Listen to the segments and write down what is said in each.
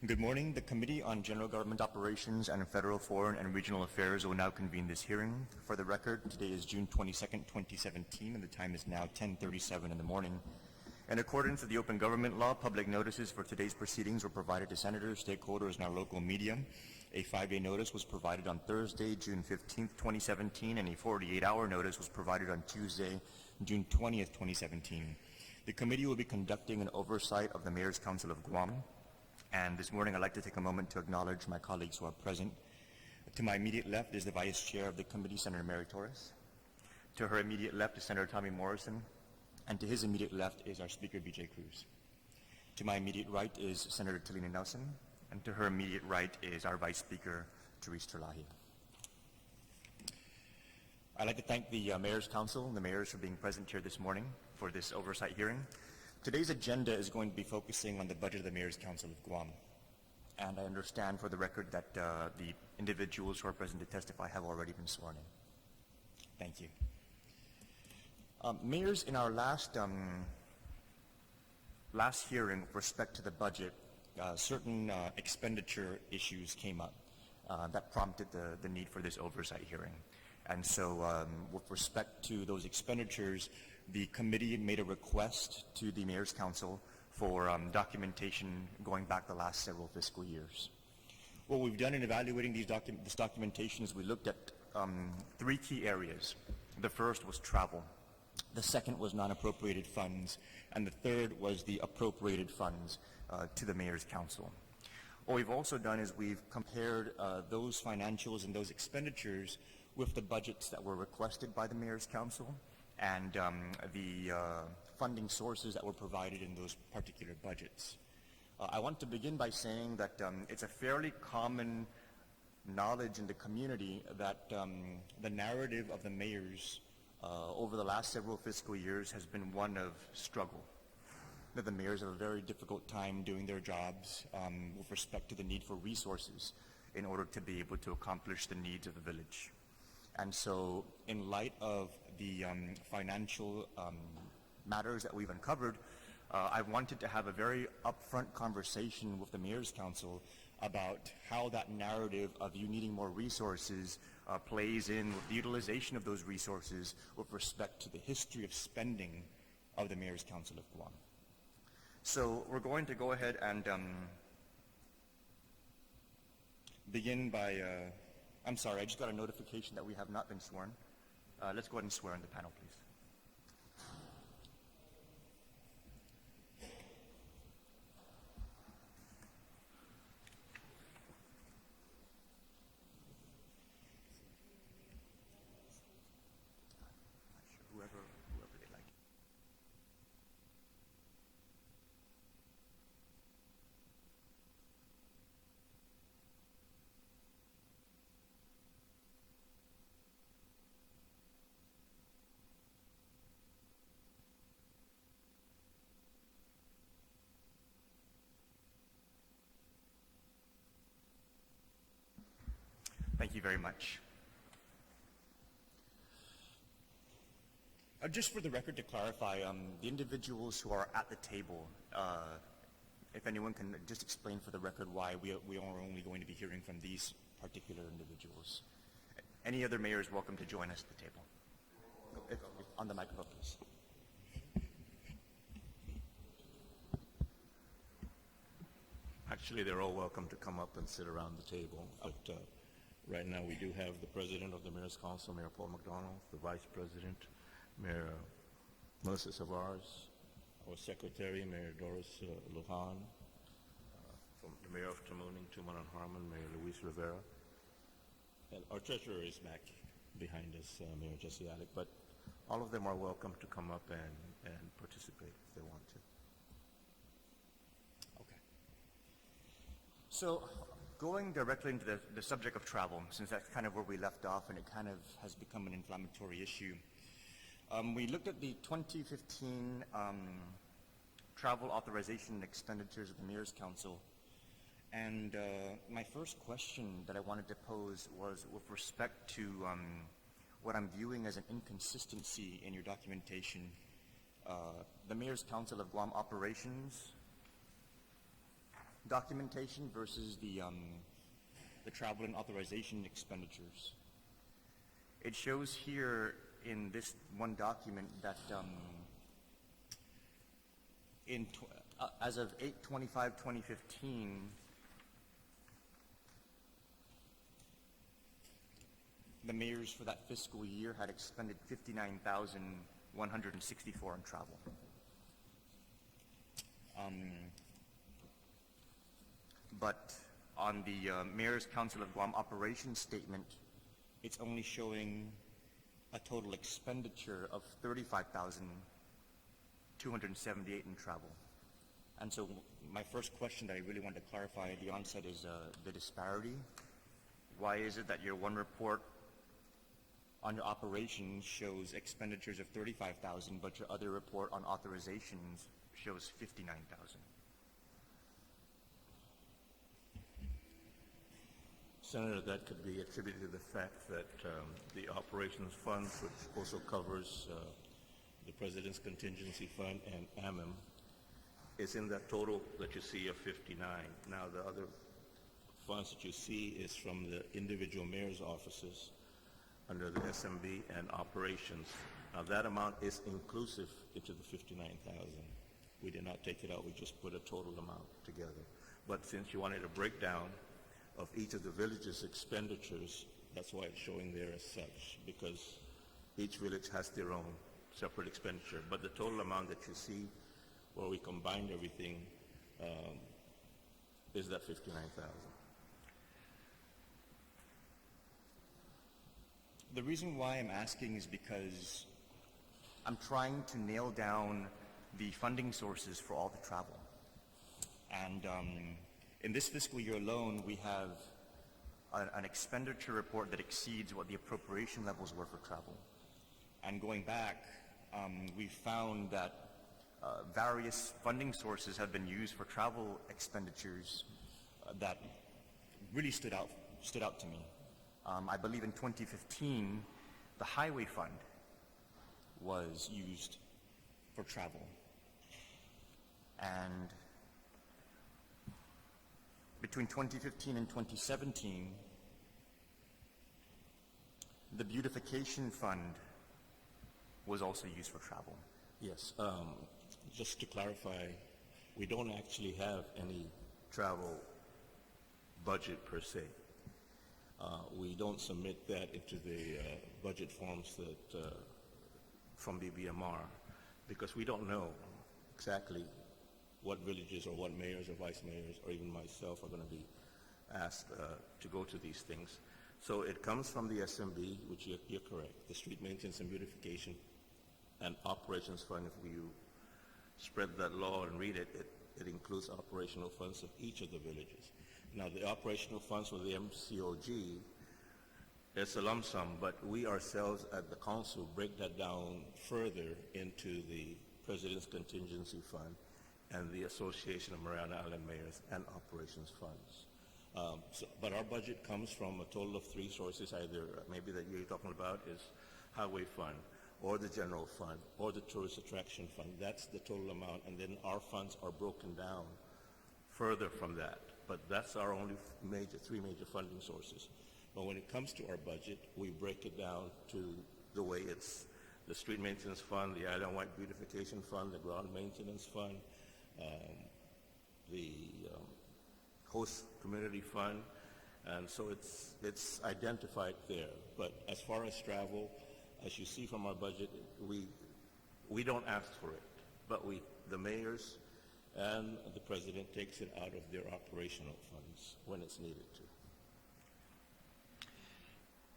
Good morning. The Committee on General Government Operations and Federal, Foreign, and Regional Affairs will now convene this hearing. For the record, today is June 22nd, 2017, and the time is now 10:37 in the morning. In accordance with the Open Government Law, public notices for today's proceedings were provided to senators, stakeholders, and our local media. A 5-day notice was provided on Thursday, June 15th, 2017, and a 48-hour notice was provided on Tuesday, June 20th, 2017. The committee will be conducting an oversight of the Mayor's Council of Guam. And this morning, I'd like to take a moment to acknowledge my colleagues who are present. To my immediate left is the Vice Chair of the Committee, Senator Mary Torres. To her immediate left is Senator Tommy Morrison. And to his immediate left is our Speaker, B.J. Cruz. To my immediate right is Senator Talina Nelson. And to her immediate right is our Vice Speaker, Therese Terlahi. I'd like to thank the Mayor's Council and the mayors for being present here this morning for this oversight hearing. Today's agenda is going to be focusing on the budget of the Mayor's Council of Guam. And I understand for the record that the individuals who are present to testify have already been sworn in. Thank you. Mayors, in our last hearing with respect to the budget, certain expenditure issues came up that prompted the need for this oversight hearing. And so with respect to those expenditures, the committee made a request to the Mayor's Council for documentation going back the last several fiscal years. What we've done in evaluating this documentation is we looked at 3 key areas. The first was travel. The second was non-appropriated funds. And the third was the appropriated funds to the Mayor's Council. What we've also done is we've compared those financials and those expenditures with the budgets that were requested by the Mayor's Council and the funding sources that were provided in those particular budgets. I want to begin by saying that it's a fairly common knowledge in the community that the narrative of the mayors over the last several fiscal years has been one of struggle. That the mayors have a very difficult time doing their jobs with respect to the need for resources in order to be able to accomplish the needs of the village. And so in light of the financial matters that we've uncovered, I wanted to have a very upfront conversation with the Mayor's Council about how that narrative of you needing more resources plays in with the utilization of those resources with respect to the history of spending of the Mayor's Council of Guam. So we're going to go ahead and begin by I'm sorry, I just got a notification that we have not been sworn. Let's go ahead and swear in the panel, please. Whoever they like. Thank you very much. Just for the record, to clarify, the individuals who are at the table, if anyone can just explain for the record why we are only going to be hearing from these particular individuals. Any other mayors welcome to join us at the table. On the microphone, please. Actually, they're all welcome to come up and sit around the table. But right now, we do have the President of the Mayor's Council, Mayor Paul McDonald, the Vice President, Mayor Melissa Savars, our Secretary, Mayor Doris Lujan, from the Mayor of Tamuning, Tuman and Harmon, Mayor Luis Rivera, and our Treasurer is back behind us, Mayor Jesse Alec, but all of them are welcome to come up and participate if they want to. Okay. So, going directly into the subject of travel, since that's kind of where we left off and it kind of has become an inflammatory issue. We looked at the 2015 travel authorization and expenditures of the Mayor's Council, and my first question that I wanted to pose was with respect to what I'm viewing as an inconsistency in your documentation. The Mayor's Council of Guam Operations documentation versus the travel and authorization expenditures. It shows here in this one document that as of 8/25/2015, the mayors for that fiscal year had expended $59,164 on travel. But on the Mayor's Council of Guam operations statement, it's only showing a total expenditure of $35,278 in travel. And so my first question that I really want to clarify at the onset is the disparity. Why is it that your one report on your operations shows expenditures of $35,000, but your other report on authorizations shows $59,000? Senator, that could be attributed to the fact that the operations funds, which also covers the President's Contingency Fund and AMM, is in that total that you see of 59. Now, the other funds that you see is from the individual mayor's offices under the SMB and operations. Now, that amount is inclusive into the 59,000. We did not take it out, we just put a total amount together. But since you wanted a breakdown of each of the villages' expenditures, that's why it's showing there as such, because each village has their own separate expenditure. But the total amount that you see, where we combined everything, is that 59,000. The reason why I'm asking is because I'm trying to nail down the funding sources for all the travel. And in this fiscal year alone, we have an expenditure report that exceeds what the appropriation levels were for travel. And going back, we found that various funding sources have been used for travel expenditures that really stood out to me. I believe in 2015, the highway fund was used for travel. And between 2015 and 2017, the beautification fund was also used for travel. Yes, just to clarify, we don't actually have any travel budget per se. We don't submit that into the budget forms that from BBMR because we don't know exactly what villages or what mayors or vice mayors or even myself are going to be asked to go to these things. So it comes from the SMB, which you're correct, the Street Maintenance and Beautification and Operations Fund. If you spread that law and read it, it includes operational funds of each of the villages. Now, the operational funds for the MCOG, it's a lump sum, but we ourselves at the council break that down further into the President's Contingency Fund and the Association of Mariana Island Mayors and Operations Funds. But our budget comes from a total of three sources, either maybe that you're talking about is Highway Fund, or the General Fund, or the Tourist Attraction Fund. That's the total amount, and then our funds are broken down further from that. But that's our only three major funding sources. But when it comes to our budget, we break it down to the way it's the Street Maintenance Fund, the Island White Beautification Fund, the Ground Maintenance Fund, the Host Community Fund, and so it's identified there. But as far as travel, as you see from our budget, we don't ask for it, but the mayors and the president takes it out of their operational funds when it's needed to.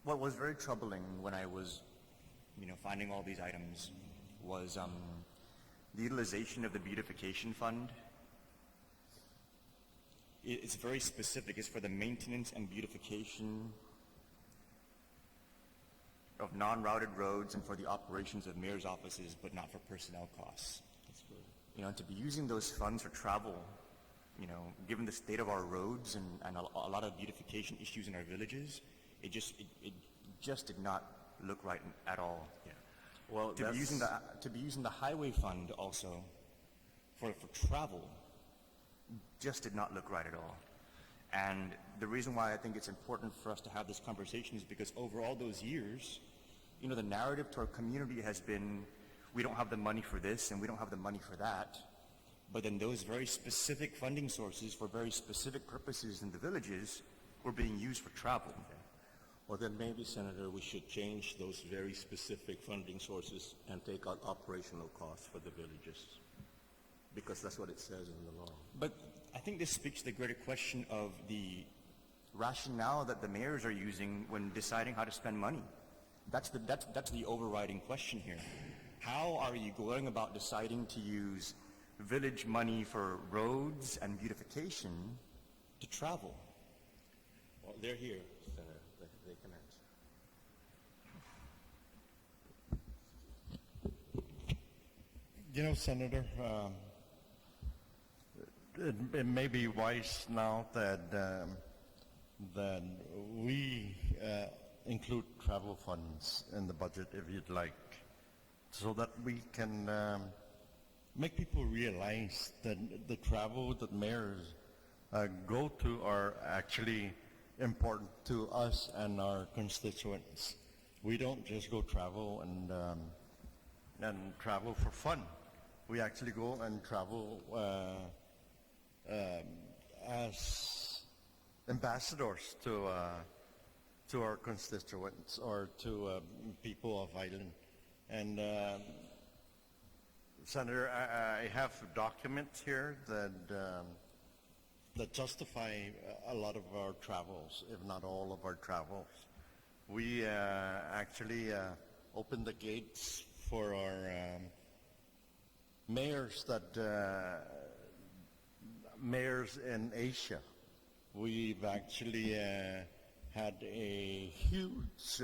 What was very troubling when I was, finding all these items was the utilization of the beautification fund. It's very specific. It's for the maintenance and beautification of non-routed roads and for the operations of mayor's offices, but not for personnel costs. That's good. And to be using those funds for travel, given the state of our roads and a lot of beautification issues in our villages, it just did not look right at all. Yeah. Well, to be using the highway fund also for travel just did not look right at all. And the reason why I think it's important for us to have this conversation is because over all those years, you know, the narrative to our community has been, we don't have the money for this and we don't have the money for that. But then those very specific funding sources for very specific purposes in the villages were being used for travel. Well, then maybe, Senator, we should change those very specific funding sources and take out operational costs for the villages, because that's what it says in the law. But I think this speaks to the greater question of the rationale that the mayors are using when deciding how to spend money. That's the overriding question here. How are you going about deciding to use village money for roads and beautification to travel? Well, they're here, Senator. They can answer. You know, Senator, it may be wise now that we include travel funds in the budget, if you'd like, so that we can make people realize that the travel that mayors go to are actually important to us and our constituents. We don't just go travel and travel for fun. We actually go and travel as ambassadors to our constituents or to people of Island. And Senator, I have documents here that justify a lot of our travels, if not all of our travels. We actually opened the gates for our mayors mayors in Asia. We've actually had a huge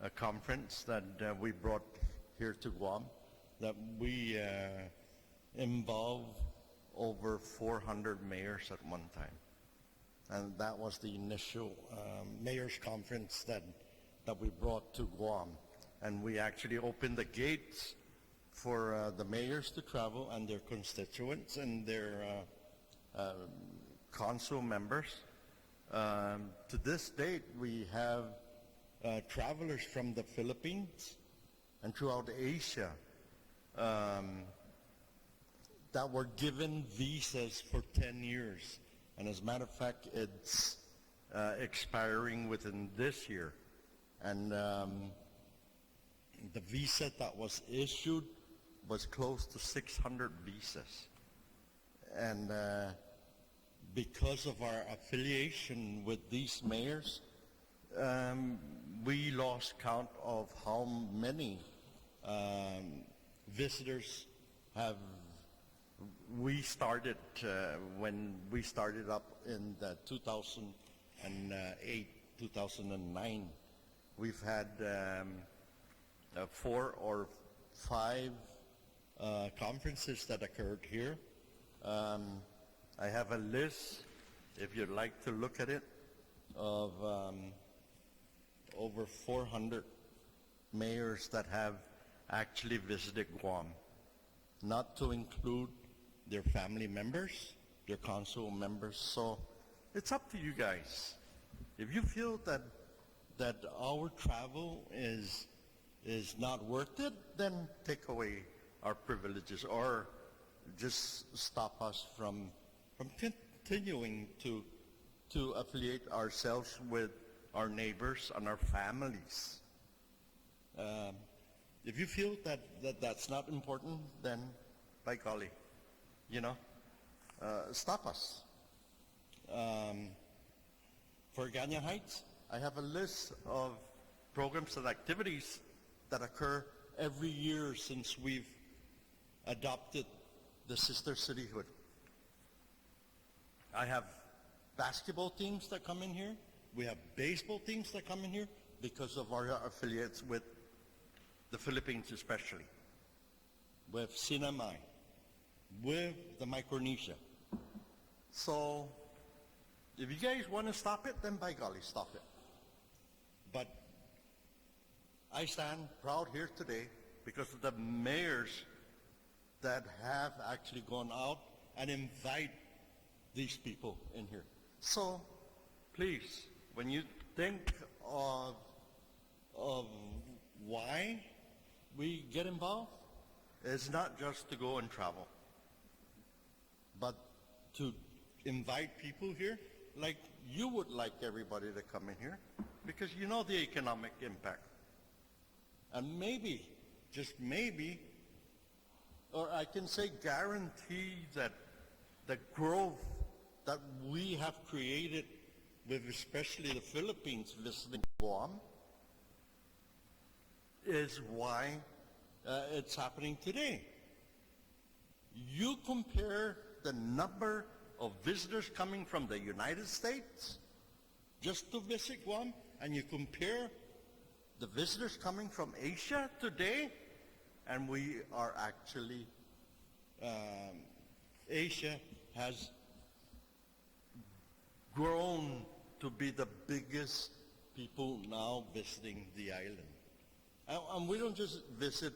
a conference that we brought here to Guam, that we involved over 400 mayors at one time. And that was the initial mayors conference that we brought to Guam. And we actually opened the gates for the mayors to travel and their constituents and their council members. To this date, we have travelers from the Philippines and throughout Asia that were given visas for 10 years. And as a matter of fact, it's expiring within this year. And the visa that was issued was close to 600 visas. And because of our affiliation with these mayors, we lost count of how many visitors have we started when we started up in the 2008, 2009. We've had 4 or 5 conferences that occurred here. I have a list, if you'd like to look at it, of over 400 mayors that have actually visited Guam, not to include their family members, their council members. So it's up to you guys. If you feel that our travel is not worth it, then take away our privileges or just stop us from continuing to affiliate ourselves with our neighbors and our families. If you feel that's not important, then by golly, stop us. For Ganya Heights, I have a list of programs and activities that occur every year since we've adopted the sister cityhood. I have basketball teams that come in here. We have baseball teams that come in here because of our affiliates with the Philippines especially, with Sinamay, with the Micronesia. So if you guys want to stop it, then by golly, stop it. But I stand proud here today because of the mayors that have actually gone out and invite these people in here. So, please, when you think of why we get involved, it's not just to go and travel, but to invite people here, like you would like everybody to come in here, because you know the economic impact. And maybe, just maybe, or I can say guarantee that the growth that we have created with especially the Philippines visiting Guam is why it's happening today. You compare the number of visitors coming from the United States just to visit Guam, and you compare the visitors coming from Asia today, and we are actually, Asia has grown to be the biggest people now visiting the island. And we don't just visit,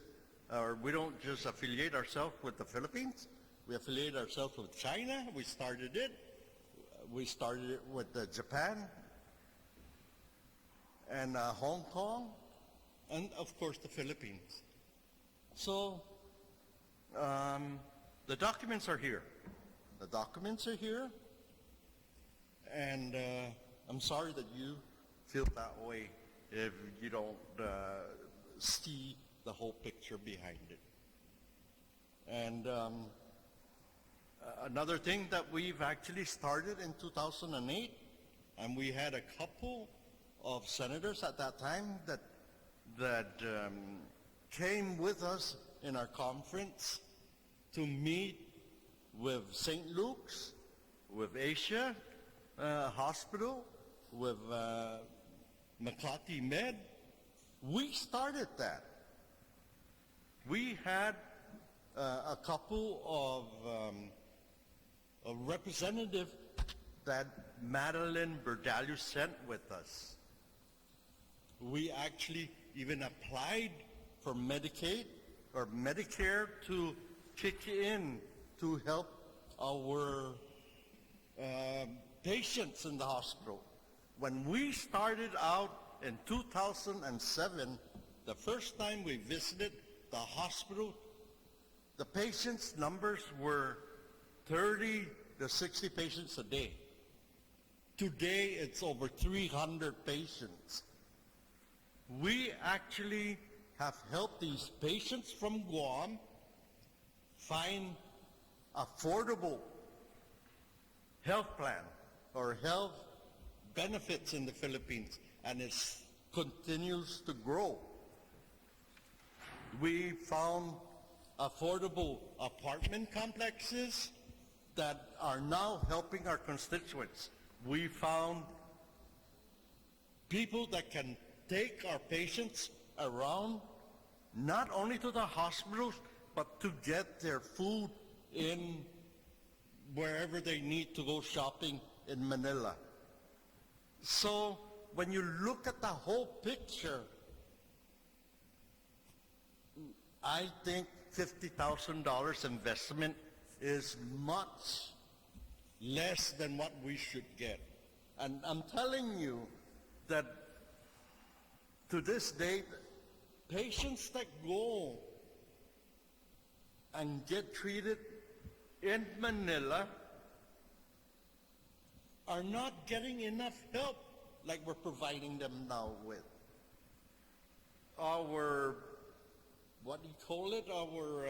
or we don't just affiliate ourselves with the Philippines. We affiliate ourselves with China. We started it. We started it with Japan and Hong Kong, and of course the Philippines. So the documents are here. The documents are here, and I'm sorry that you feel that way if you don't see the whole picture behind it. And another thing that we've actually started in 2008, and we had a couple of senators at that time that came with us in our conference to meet with St. Luke's, with Asia Hospital, with Makati Med. We started that. We had a couple of representatives that Madeline Berdalius sent with us. We actually even applied for Medicaid or Medicare to kick in to help our patients in the hospital. When we started out in 2007, the first time we visited the hospital, the patients' numbers were 30 to 60 patients a day. Today, it's over 300 patients. We actually have helped these patients from Guam find affordable health plan or health benefits in the Philippines, and it continues to grow. We found affordable apartment complexes that are now helping our constituents. We found people that can take our patients around, not only to the hospitals, but to get their food in wherever they need to go shopping in Manila. So when you look at the whole picture, I think $50,000 investment is much less than what we should get. And I'm telling you that to this day, patients that go and get treated in Manila are not getting enough help like we're providing them now with. Our, what do you call it? Our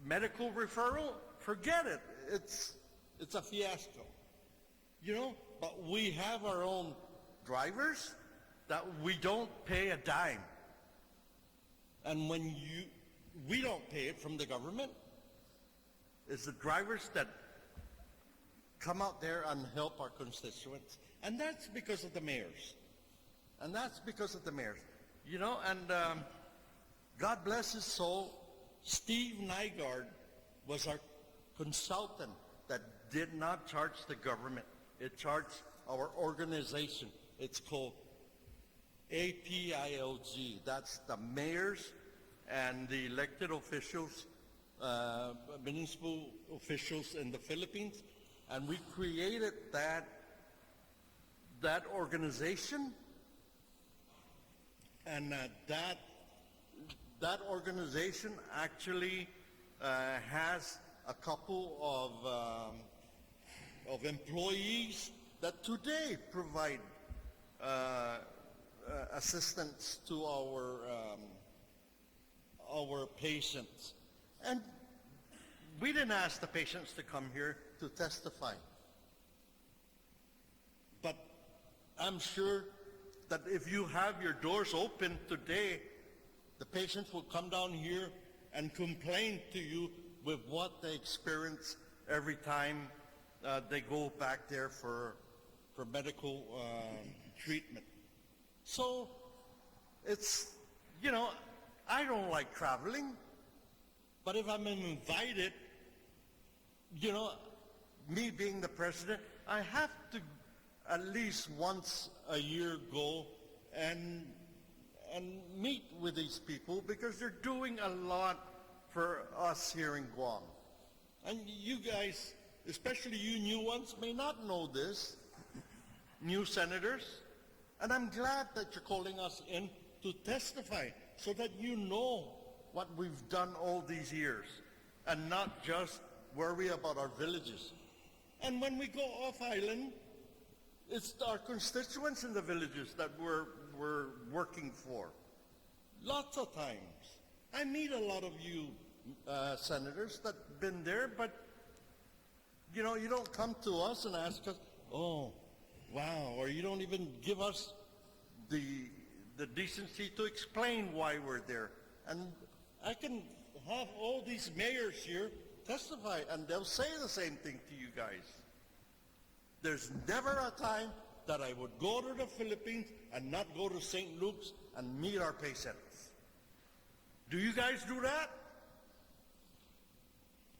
medical referral, forget it. It's a fiasco. You know, but we have our own drivers that we don't pay a dime. And when we don't pay it from the government, it's the drivers that come out there and help our constituents. And that's because of the mayors. And that's because of the mayors. You know, and God bless his soul, Steve Nygaard was our consultant that did not charge the government. It charged our organization. It's called APILG. That's the mayors and the elected officials municipal officials in the Philippines, and we created that organization, and that organization actually has a couple of employees that today provide assistance to our patients. And we didn't ask the patients to come here to testify. But I'm sure that if you have your doors open today, the patients will come down here and complain to you with what they experience every time they go back there for medical treatment. So it's, I don't like traveling, but if I'm invited, me being the president, I have to at least once a year go and meet with these people, because they're doing a lot for us here in Guam. And you guys, especially you new ones, may not know this, new senators, and I'm glad that you're calling us in to testify so that you know what we've done all these years and not just worry about our villages. And when we go off island, it's our constituents in the villages that we're working for. Lots of times. I meet a lot of you senators that have been there, but you don't come to us and ask us, oh, wow, or you don't even give us the decency to explain why we're there. And I can have all these mayors here testify, and they'll say the same thing to you guys. There's never a time that I would go to the Philippines and not go to St. Luke's and meet our patients. Do you guys do that?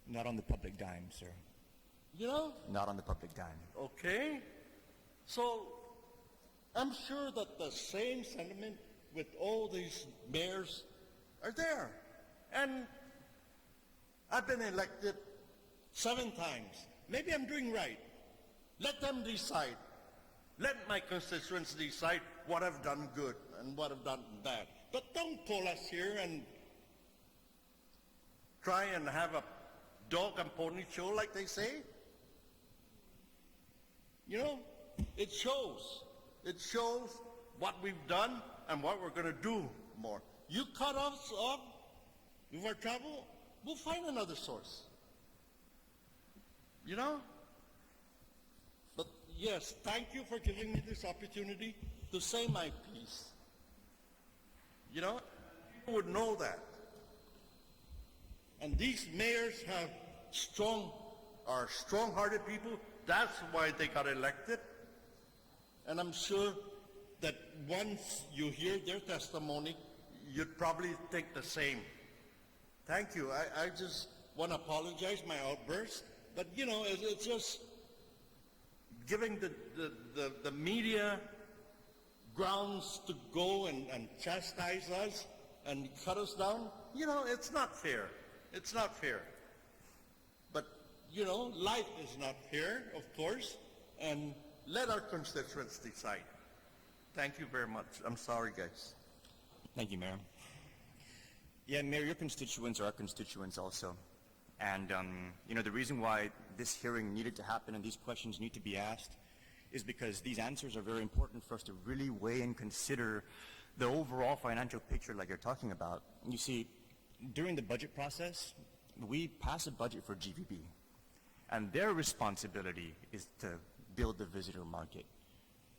Not on the public dime, sir. Not on the public dime. Okay. So I'm sure that the same sentiment with all these mayors are there. And I've been elected 7 times. Maybe I'm doing right. Let them decide. Let my constituents decide what I've done good and what I've done bad. But don't call us here and try and have a dog and pony show like they say. It shows. It shows what we've done and what we're going to do more. You cut us off with our travel, we'll find another source. But yes, thank you for giving me this opportunity to say my piece. People would know that. And these mayors are strong-hearted people. That's why they got elected. And I'm sure that once you hear their testimony, you'd probably think the same. Thank you. I just want to apologize my outburst. But, it's just giving the media grounds to go and chastise us and cut us down. It's not fair. It's not fair. But, life is not fair, of course, and let our constituents decide. Thank you very much. I'm sorry, guys. Thank you, Mayor. Yeah, Mayor, your constituents are our constituents also. And, the reason why this hearing needed to happen and these questions need to be asked is because these answers are very important for us to really weigh and consider the overall financial picture like you're talking about. You see, during the budget process, we pass a budget for GVB, and their responsibility is to build the visitor market.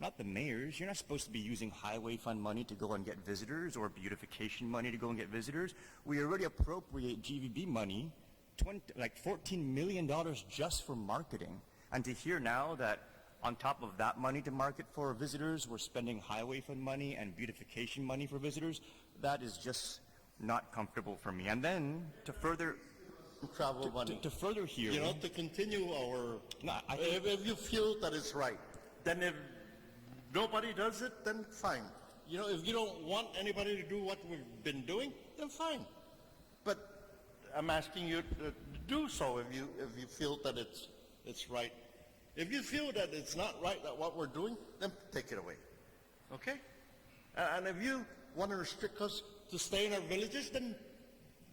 Not the mayors. You're not supposed to be using highway fund money to go and get visitors or beautification money to go and get visitors. We already appropriate GVB money, $14 million just for marketing. And to hear now that on top of that money to market for visitors, we're spending highway fund money and beautification money for visitors, that is just not comfortable for me. And then to further travel money. To further hear, to continue our. No, if you feel that it's right, then if nobody does it, then fine. If you don't want anybody to do what we've been doing, then fine. But I'm asking you to do so if you feel that it's right. If you feel that it's not right that what we're doing, then take it away. Okay? And if you want to restrict us to stay in our villages, then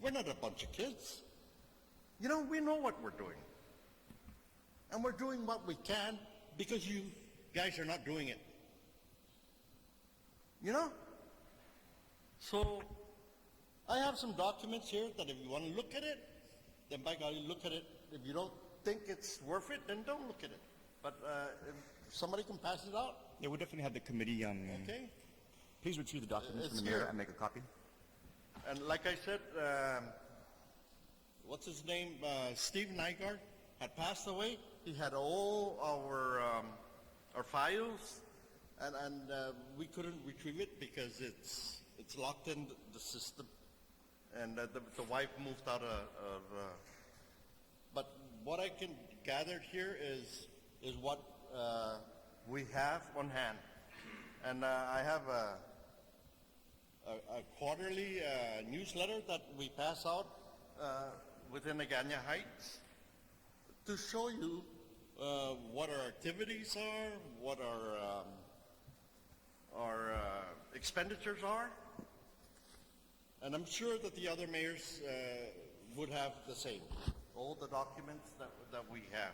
we're not a bunch of kids. You know, we know what we're doing. And we're doing what we can because you guys are not doing it. You know? So, I have some documents here that if you want to look at it, then by golly, look at it. If you don't think it's worth it, then don't look at it. But if somebody can pass it out, Yeah, we'll definitely have the committee, okay? please retrieve the documents It's from the mayor here. and make a copy. And like I said, what's his name? Steve Nygaard had passed away. He had all our files, and we couldn't retrieve it because it's locked in the system. And the wife moved out of but what I can gather here is what we have on hand. And I have a quarterly newsletter that we pass out within Agana Heights to show you what our activities are, what our expenditures are. And I'm sure that the other mayors would have the same, all the documents that we have.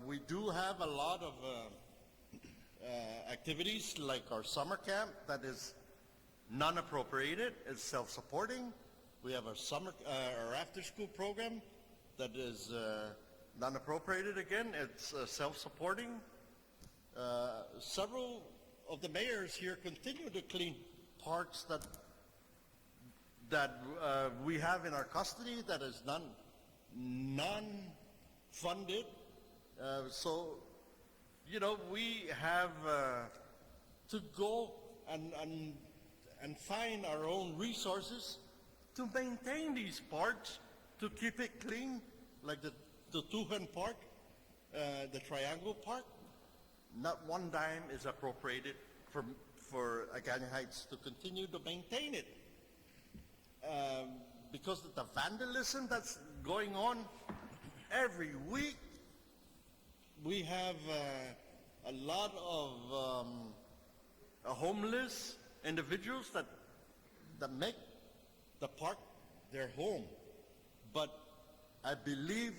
We do have a lot of activities like our summer camp that is non-appropriated, it's self-supporting. We have our after-school program that is non-appropriated again, it's self-supporting. Several of the mayors here continue to clean parks that we have in our custody that is non-funded. So, you know, we have to go and find our own resources to maintain these parks, to keep it clean, like the Tuhan Park, the Triangle Park. Not one dime is appropriated for Agana Heights to continue to maintain it. Because of the vandalism that's going on every week, we have a lot of homeless individuals that make the park their home. But I believe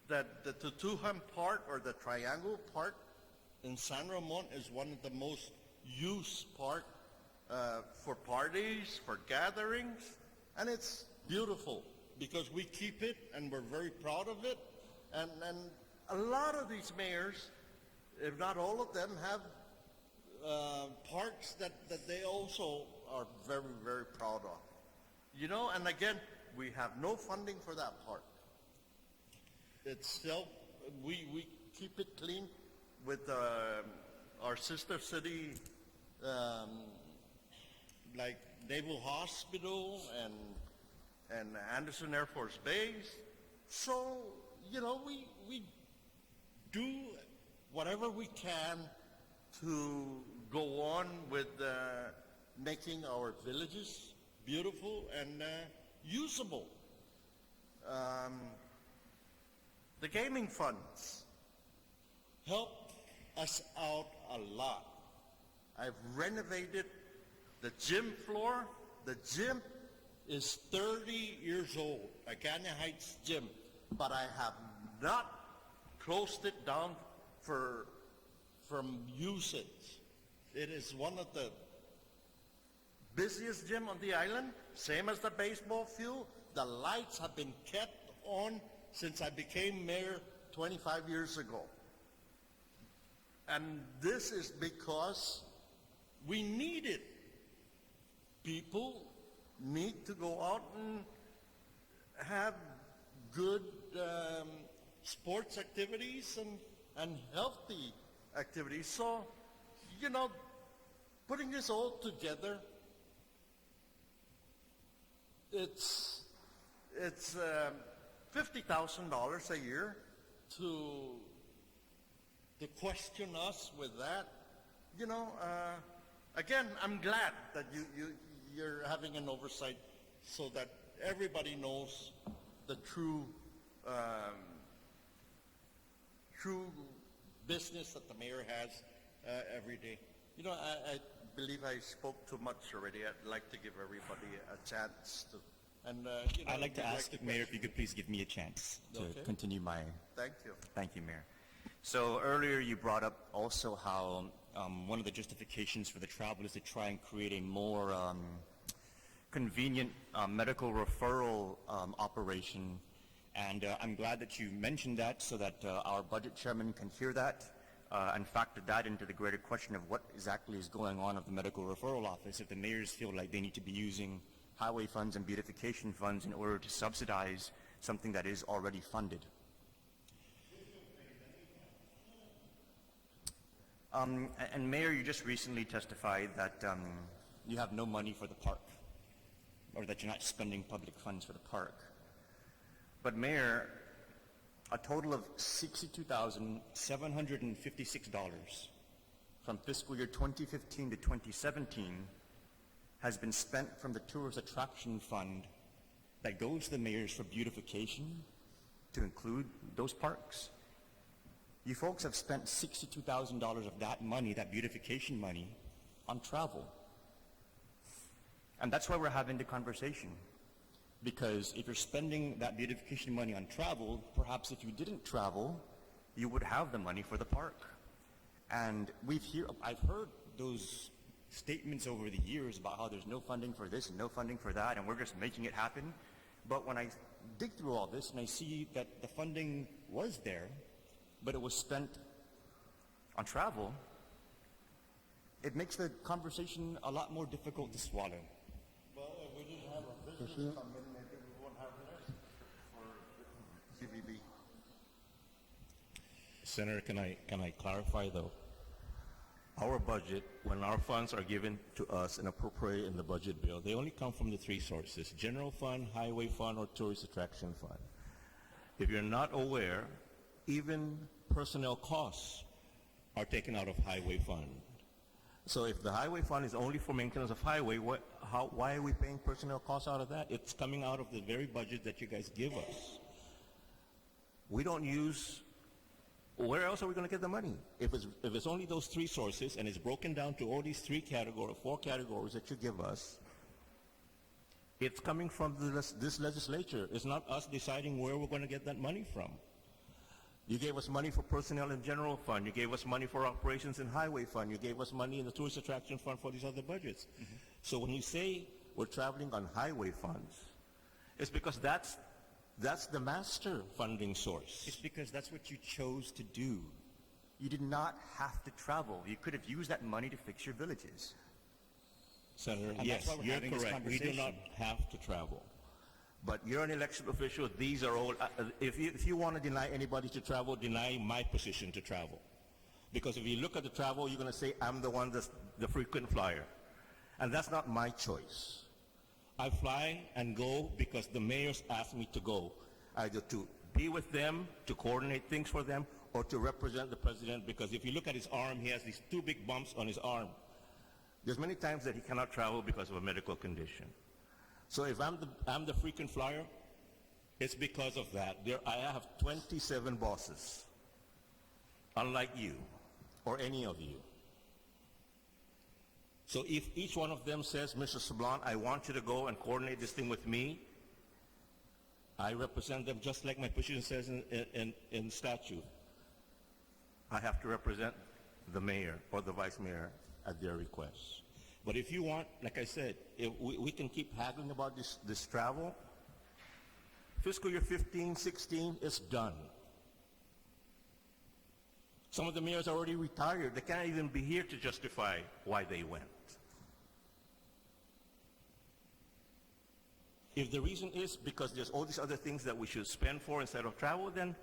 that the Tutuhan Park or the Triangle Park in San Ramon is one of the most used park for parties, for gatherings, and it's beautiful because we keep it and we're very proud of it. And a lot of these mayors, if not all of them, have parks that they also are very, very proud of. You know, and again, we have no funding for that park. It's still, we keep it clean with our sister city, like Naval Hospital and Anderson Air Force Base. So, you know, we do whatever we can to go on with making our villages beautiful and usable. The gaming funds help us out a lot. I've renovated the gym floor. The gym is 30 years old, Agana Heights Gym, but I have not closed it down from usage. It is one of the busiest gym on the island, same as the baseball field. The lights have been kept on since I became mayor 25 years ago. And this is because we need it. People need to go out and have good sports activities and healthy activities. So, you know, putting this all together, it's $50,000 a year to question us with that. You know, again, I'm glad that you're having an oversight so that everybody knows the true business that the mayor has every day. You know, I believe I spoke too much already. I'd like to give everybody a chance to. And you know, I'd like to if you'd ask, to Mayor, if you could please give me a chance to Okay. continue my... Thank you. Thank you, Mayor. So earlier you brought up also how one of the justifications for the travel is to try and create a more convenient medical referral operation. And I'm glad that you mentioned that so that our budget chairman can hear that and factor that into the greater question of what exactly is going on at the medical referral office if the mayors feel like they need to be using highway funds and beautification funds in order to subsidize something that is already funded. And Mayor, you just recently testified that you have no money for the park, or that you're not spending public funds for the park. But Mayor, a total of $62,756 from fiscal year 2015 to 2017 has been spent from the Tourist Attraction Fund that goes to the mayors for beautification to include those parks. You folks have spent $62,000 of that money, that beautification money, on travel. And that's why we're having the conversation. Because if you're spending that beautification money on travel, perhaps if you didn't travel, you would have the money for the park. And I've heard those statements over the years about how there's no funding for this and no funding for that, and we're just making it happen. But when I dig through all this and I see that the funding was there, but it was spent on travel, it makes the conversation a lot more difficult to swallow. Well, if we didn't have a visitor come in, maybe we won't have this for CBB. Senator, can I clarify though? Our budget, when our funds are given to us and appropriated in the budget bill, they only come from the three sources: general fund, highway fund, or tourist attraction fund. If you're not aware, even personnel costs are taken out of highway fund. So if the highway fund is only for maintenance of highway, why are we paying personnel costs out of that? It's coming out of the very budget that you guys give us. We don't use, where else are we going to get the money? If it's only those three sources and it's broken down to all these four categories that you give us, it's coming from this legislature. It's not us deciding where we're going to get that money from. You gave us money for personnel in general fund. You gave us money for operations in highway fund. You gave us money in the tourist attraction fund for these other budgets. Mm-hmm. So when you say we're traveling on highway funds, it's because that's the master funding source. It's because that's what you chose to do. You did not have to travel. You could have used that money to fix your villages. Senator, And yes, that's why we're you're having this correct. We do not have to travel. But you're an elected official. These are all, if you want to deny anybody to travel, deny my position to travel. Because if you look at the travel, you're going to say, I'm the one that's the frequent flyer. And that's not my choice. I fly and go because the mayors asked me to go, either to be with them, to coordinate things for them, or to represent the president, because if you look at his arm, he has these two big bumps on his arm. There's many times that he cannot travel because of a medical condition. So if I'm the frequent flyer, it's because of that. I have 27 bosses, unlike you or any of you. So if each one of them says, Mr. Sablon, I want you to go and coordinate this thing with me, I represent them just like my position says in statute. I have to represent the mayor or the vice mayor at their request. But if you want, like I said, if we can keep haggling about this travel. Fiscal year 15, 16 is done. Some of the mayors are already retired. They can't even be here to justify why they went. If the reason is because there's all these other things that we should spend for instead of travel, then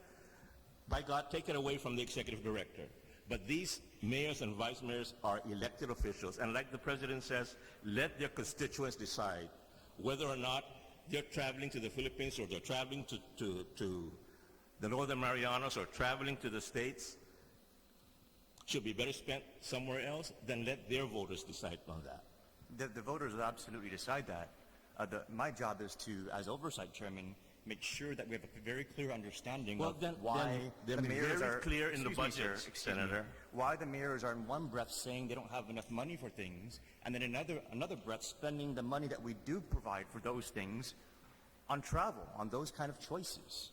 by God, take it away from the executive director. But these mayors and vice mayors are elected officials, and like the president says, let their constituents decide whether or not they're traveling to the Philippines or they're traveling to the Northern Marianas or traveling to the States. Should be better spent somewhere else, then let their voters decide on that. The voters will absolutely decide that. My job is to, as Oversight Chairman, make sure that we have a very clear understanding Well, of then why be the mayors very are... clear in the Excuse me, sir, budget, excuse me. Senator. Why the mayors are in one breath saying they don't have enough money for things, and then another breath spending the money that we do provide for those things on travel, on those kind of choices.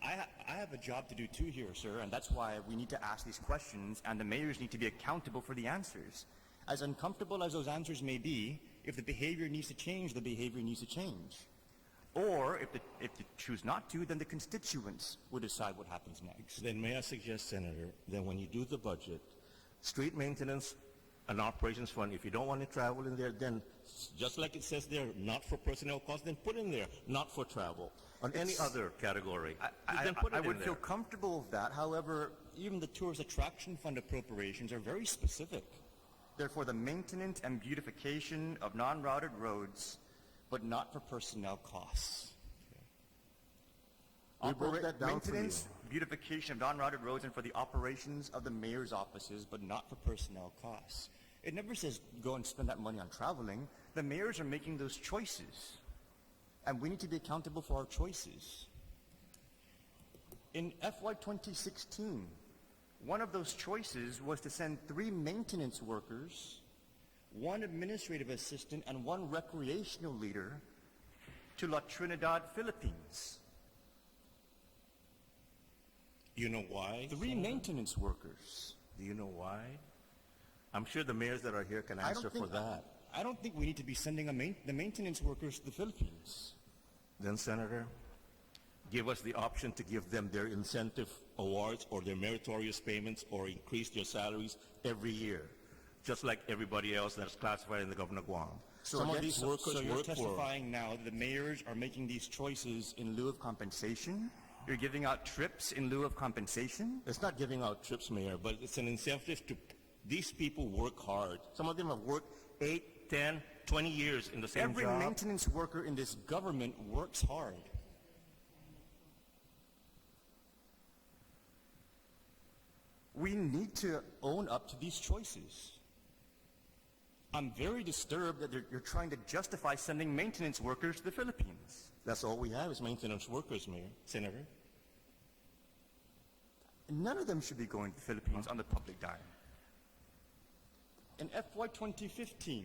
I have a job to do too here, sir, and that's why we need to ask these questions, and the mayors need to be accountable for the answers. As uncomfortable as those answers may be, if the behavior needs to change, the behavior needs to change. Or if they choose not to, then the constituents will decide what happens next. Then may I suggest, Senator, that when you do the budget, street maintenance and operations fund, if you don't want to travel in there, then just like it says there, not for personnel costs, then put in there, not for travel. On any other category, then put it I in would there. feel comfortable with that. However, even the tourist attraction fund appropriations are very specific. They're for the maintenance and beautification of non-routed roads, but not for personnel costs. We broke that down for you. Maintenance, beautification of non-routed roads, and for the operations of the mayor's offices, but not for personnel costs. It never says go and spend that money on traveling. The mayors are making those choices, and we need to be accountable for our choices. In FY 2016, one of those choices was to send 3 maintenance workers, 1 administrative assistant, and 1 recreational leader to La Trinidad, Philippines. You know why? 3 maintenance workers. Do you know why? I'm sure the mayors that are here can answer for that. I don't think we need to be sending the maintenance workers to the Philippines. Then, Senator, give us the option to give them their incentive awards or their meritorious payments or increase their salaries every year, just like everybody else that's classified in the government of Guam. Some of these workers so you're work for... testifying now that the mayors are making these choices in lieu of compensation? You're giving out trips in lieu of compensation? It's not giving out trips, Mayor, but it's an incentive to... These people work hard. Some of them have worked 8, 10, 20 years in the same Every job. maintenance worker in this government works hard. We need to own up to these choices. I'm very disturbed that you're trying to justify sending maintenance workers to the Philippines. That's all we have is maintenance workers, Mayor, Senator. None of them should be going to the Philippines on the public dime. In FY 2015,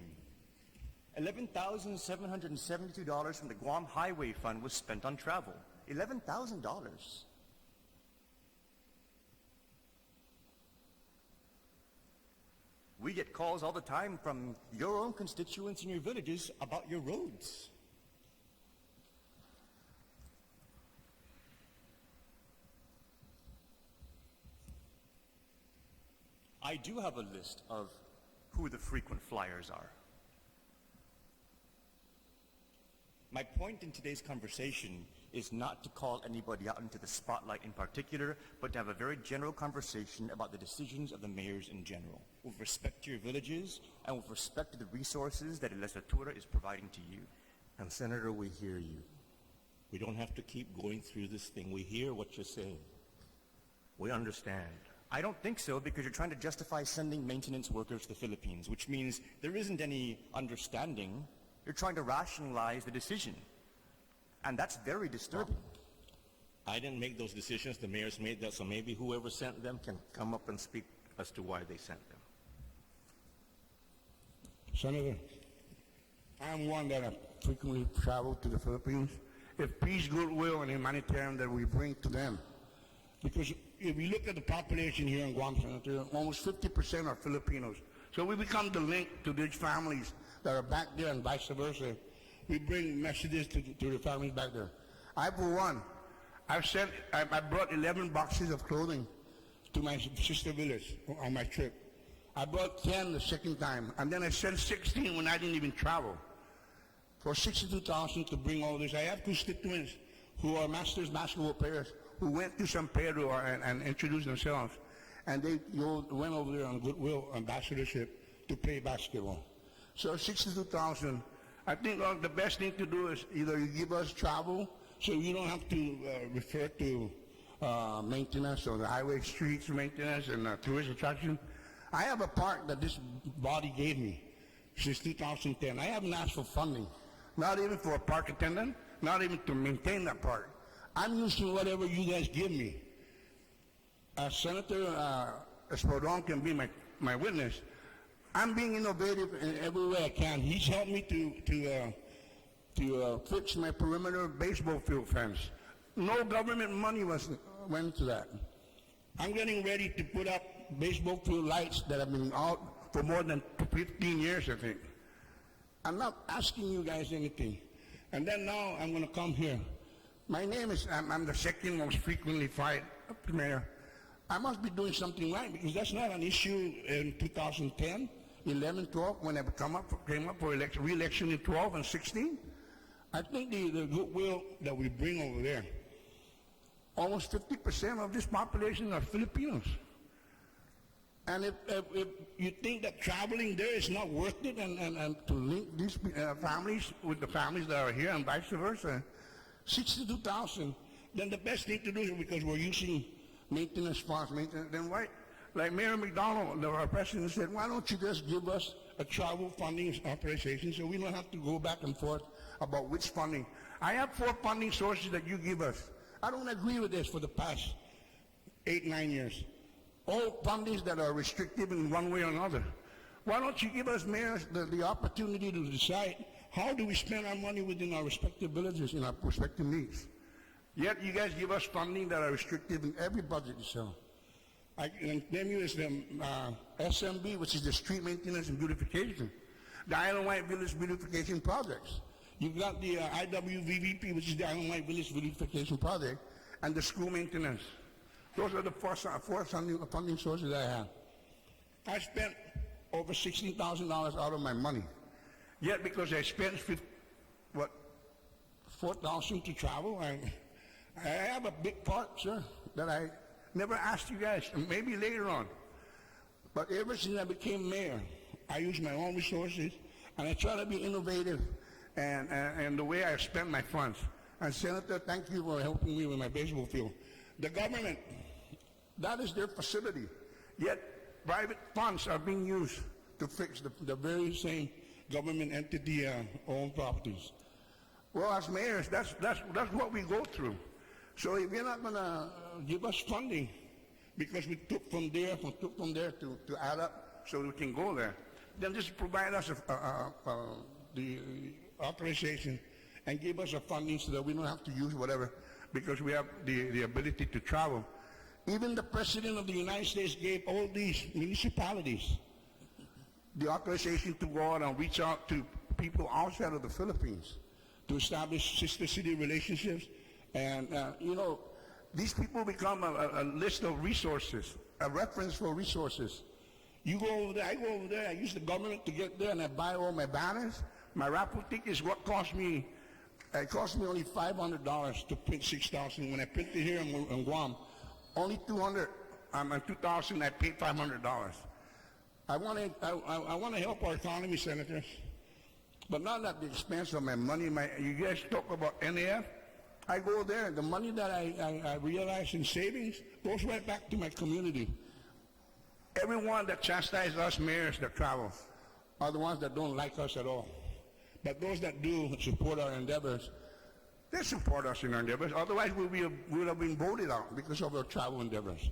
$11,772 from the Guam Highway Fund was spent on travel. $11,000. We get calls all the time from your own constituents in your villages about your roads. I do have a list of who the frequent flyers are. My point in today's conversation is not to call anybody out into the spotlight in particular, but to have a very general conversation about the decisions of the mayors in general, with respect to your villages and with respect to the resources that Legislature is providing to you. And Senator, we hear you. We don't have to keep going through this thing. We hear what you're saying. We understand. I don't think so, because you're trying to justify sending maintenance workers to the Philippines, which means there isn't any understanding. You're trying to rationalize the decision. And that's very disturbing. I didn't make those decisions. The mayors made that, so maybe whoever sent them can come up and speak as to why they sent them. Senator, I'm one that frequently travel to the Philippines. If peace, goodwill, and humanitarian that we bring to them. Because if you look at the population here in Guam, Senator, almost 50% are Filipinos. So we become the link to these families that are back there and vice versa. We bring messages to the families back there. I, for one, I brought 11 boxes of clothing to my sister village on my trip. I brought 10 the second time, and then I sent 16 when I didn't even travel. For $62,000 to bring all this. I have constituents who are masters basketball players who went to San Pedro and introduced themselves, and they went over there on goodwill ambassadorship to play basketball. So $62,000. I think the best thing to do is either you give us travel so you don't have to refer to maintenance or the highway streets maintenance and tourist attraction. I have a park that this body gave me since 2010. I haven't asked for funding. Not even for a park attendant, not even to maintain that park. I'm using whatever you guys give me. Senator Esprodon can be my witness. I'm being innovative in every way I can. He's helped me to fix my perimeter baseball field fence. No government money went to that. I'm getting ready to put up baseball field lights that have been out for more than 15 years, I think. I'm not asking you guys anything. And then now I'm going to come here. My name is, I'm the second most frequently fired mayor. I must be doing something right because that's not an issue in 2010, 11, 12, when I came up for re-election in 12 and 16. I think the goodwill that we bring over there, almost 50% of this population are Filipinos. And if you think that traveling there is not worth it and to link these families with the families that are here and vice versa, 62,000, then the best thing to do is because we're using maintenance funds, then why, like Mayor McDonald, our president said, why don't you just give us a travel funding authorization so we don't have to go back and forth about which funding. I have 4 funding sources that you give us. I don't agree with this for the past 8, 9 years. All fundings that are restrictive in one way or another. Why don't you give us, mayors, the opportunity to decide how do we spend our money within our respective villages in our respective needs? Yet you guys give us funding that are restrictive in every budget you sell. I can name you as the SMB, which is the street maintenance and beautification. The Island White Village beautification projects. You've got the IWVVP, which is the Island White Village beautification project, and the school maintenance. Those are the four funding sources I have. I spent over $16,000 out of my money. Yet because I spent $4,000 to travel, I have a big part, sir, that I never asked you guys, and maybe later on. But ever since I became mayor, I use my own resources, and I try to be innovative and the way I spend my funds. And Senator, thank you for helping me with my baseball field. The government, that is their facility. Yet private funds are being used to fix the very same government entity owned properties. Well, as mayors, that's what we go through. So if you're not going to give us funding because we took from there to add up so we can go there, then just provide us the authorization and give us a funding so that we don't have to use whatever because we have the ability to travel. Even the President of the United States gave all these municipalities the authorization to go out and reach out to people outside of the Philippines to establish sister city relationships. And, these people become a list of resources, a reference for resources. You go over there, I go over there, I use the government to get there and I buy all my banners. My raffle tickets, what cost me, it cost me only $500 to print 6,000. When I printed here in Guam, only 200, 2,000, I paid $500. I want to help our economy, senators, but not at the expense of my money. You guys talk about NAF. I go there, the money that I realize in savings goes right back to my community. Everyone that chastises us mayors that travel are the ones that don't like us at all. But those that do support our endeavors, they support us in our endeavors. Otherwise, we would have been voted out because of our travel endeavors.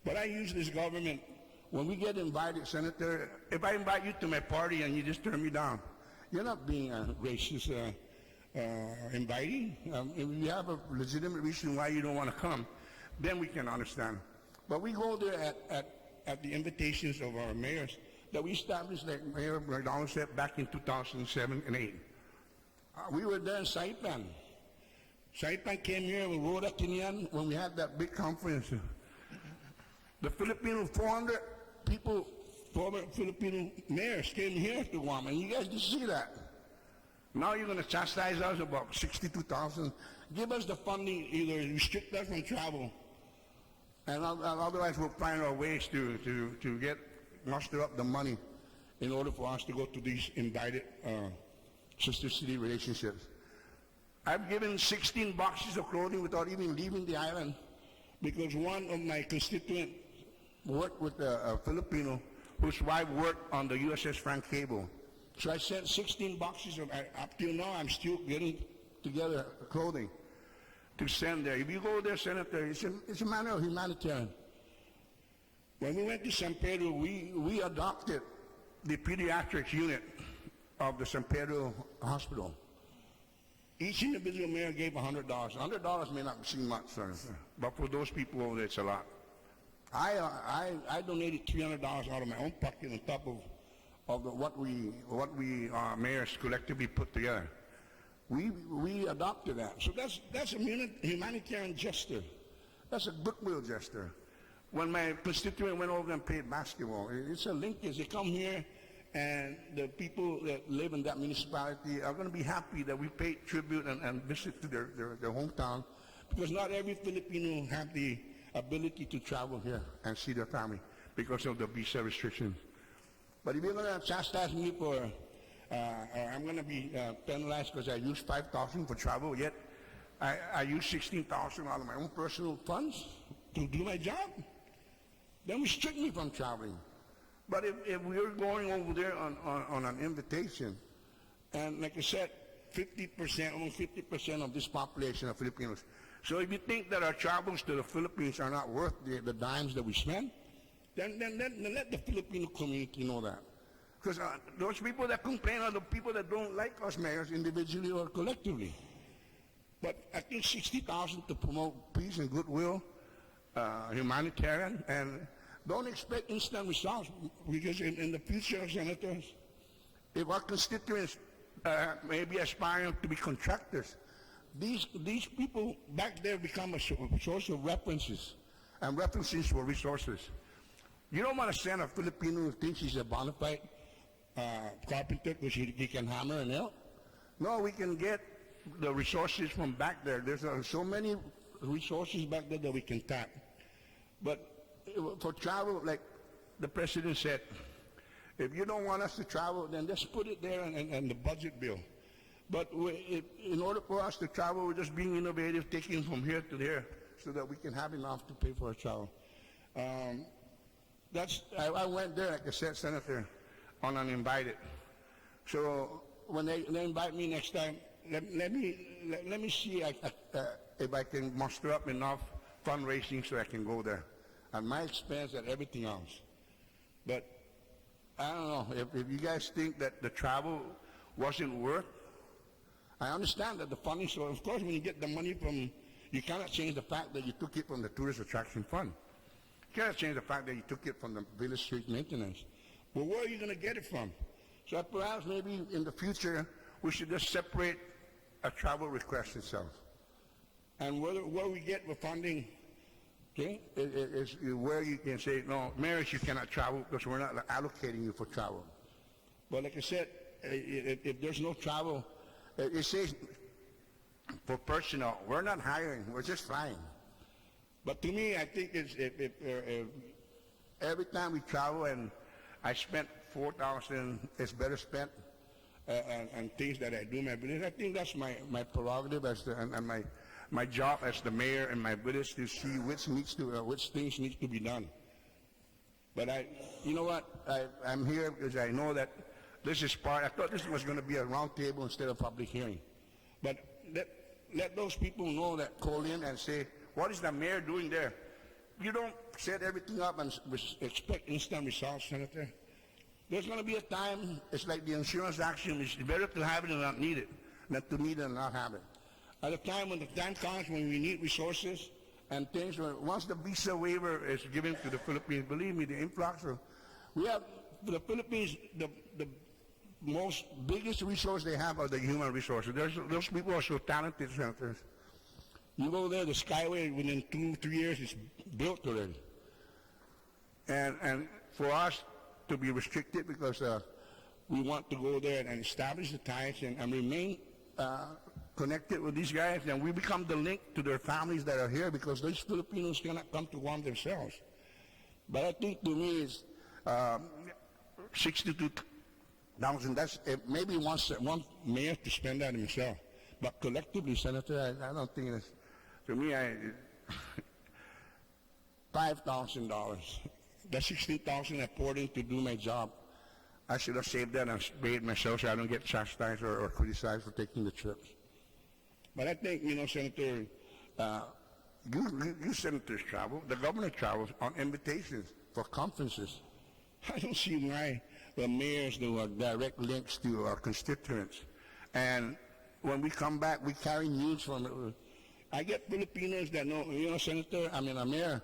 But I use this government. When we get invited, Senator, if I invite you to my party and you just turn me down, you're not being racist inviting. If you have a legitimate reason why you don't want to come, then we can understand. But we go there at the invitations of our mayors that we established, like Mayor McDonald said, back in 2007 and 8. We were there in Saipan. Saipan came here with Rhoda Tinian when we had that big conference. The Filipino 400 people, former Filipino mayors came here to Guam, and you guys didn't see that. Now you're going to chastise us about 62,000. Give us the funding, either restrict us from travel, and otherwise we'll find our ways to muster up the money in order for us to go to these invited sister city relationships. I've given 16 boxes of clothing without even leaving the island because one of my constituents worked with a Filipino whose wife worked on the USS Frank Cable. So I sent 16 boxes of, up till now, I'm still getting together clothing to send there. If you go there, Senator, it's a matter of humanitarian. When we went to San Pedro, we adopted the pediatrics unit of the San Pedro Hospital. Each individual mayor gave $100. $100 may not seem much, sir, but for those people over there, it's a lot. I donated $300 out of my own pocket on top of what we mayors collectively put together. We adopted that. So that's a humanitarian gesture. That's a goodwill gesture. When my constituent went over and played basketball, it's a linkage. They come here, and the people that live in that municipality are going to be happy that we pay tribute and visit to their hometown, because not every Filipino have the ability to travel here and see their family because of the visa restrictions. But if you're going to chastise me for, I'm going to be penalized because I used $5,000 for travel, yet I used $16,000 out of my own personal funds to do my job, then restrict me from traveling. But if we're going over there on an invitation, and like I said, 50%, almost 50% of this population are Filipinos. So if you think that our travels to the Philippines are not worth the dimes that we spend, then let the Filipino community know that. Because those people that complain are the people that don't like us mayors individually or collectively. But I think $60,000 to promote peace and goodwill, humanitarian, and don't expect instant results, because in the future, Senators, if our constituents may be aspiring to be contractors, these people back there become a source of references and references for resources. You don't want to send a Filipino who thinks he's a bona fide carpenter because he can hammer a nail. No, we can get the resources from back there. There's so many resources back there that we can tap. But for travel, like the president said, if you don't want us to travel, then just put it there in the budget bill. But in order for us to travel, we're just being innovative, taking from here to there, so that we can have enough to pay for our travel. I went there, like I said, Senator, on uninvited. So when they invite me next time, let me see if I can muster up enough fundraising so I can go there, at my expense and everything else. But I don't know, if you guys think that the travel wasn't worth, I understand that the funding, so of course when you get the money from, you cannot change the fact that you took it from the Tourist Attraction Fund. You cannot change the fact that you took it from the Village Street Maintenance. Well, where are you going to get it from? So perhaps maybe in the future, we should just separate a travel request itself. And where we get the funding, okay, is where you can say, no, mayors, you cannot travel because we're not allocating you for travel. But like I said, if there's no travel, it says for personnel, we're not hiring, we're just flying. But to me, I think if every time we travel and I spent $4,000, it's better spent and things that I do in my business. I think that's my prerogative and my job as the mayor and my business to see which things need to be done. But you know what? I'm here because I know that this is I thought this was going to be a round table instead of public hearing. But let those people know that call in and say, what is the mayor doing there? You don't set everything up and expect instant results, Senator. There's going to be a time, it's like the insurance action, it's better to have it and not need it than to need it and not have it. At a time when the time comes when we need resources and things, once the visa waiver is given to the Philippines, believe me, the influx of, we have, the Philippines, the most biggest resource they have are the human resources. Those people are so talented, Senators. You go there, the Skyway, within 2-3 years, it's built already. And for us to be restricted because we want to go there and establish the ties and remain connected with these guys, and we become the link to their families that are here because those Filipinos cannot come to Guam themselves. But I think to me it's 62,000. That's maybe one mayor to spend that himself. But collectively, Senator, I don't think it's, to me, $5,000. That's $16,000 I poured in to do my job. I should have saved that and paid myself so I don't get chastised or criticized for taking the trips. But I think, Senator, you senators travel, the governor travels on invitations for conferences. I don't see why the mayors do direct links to our constituents. And when we come back, we carry news from, I get Filipinos that know, Senator, Mayor,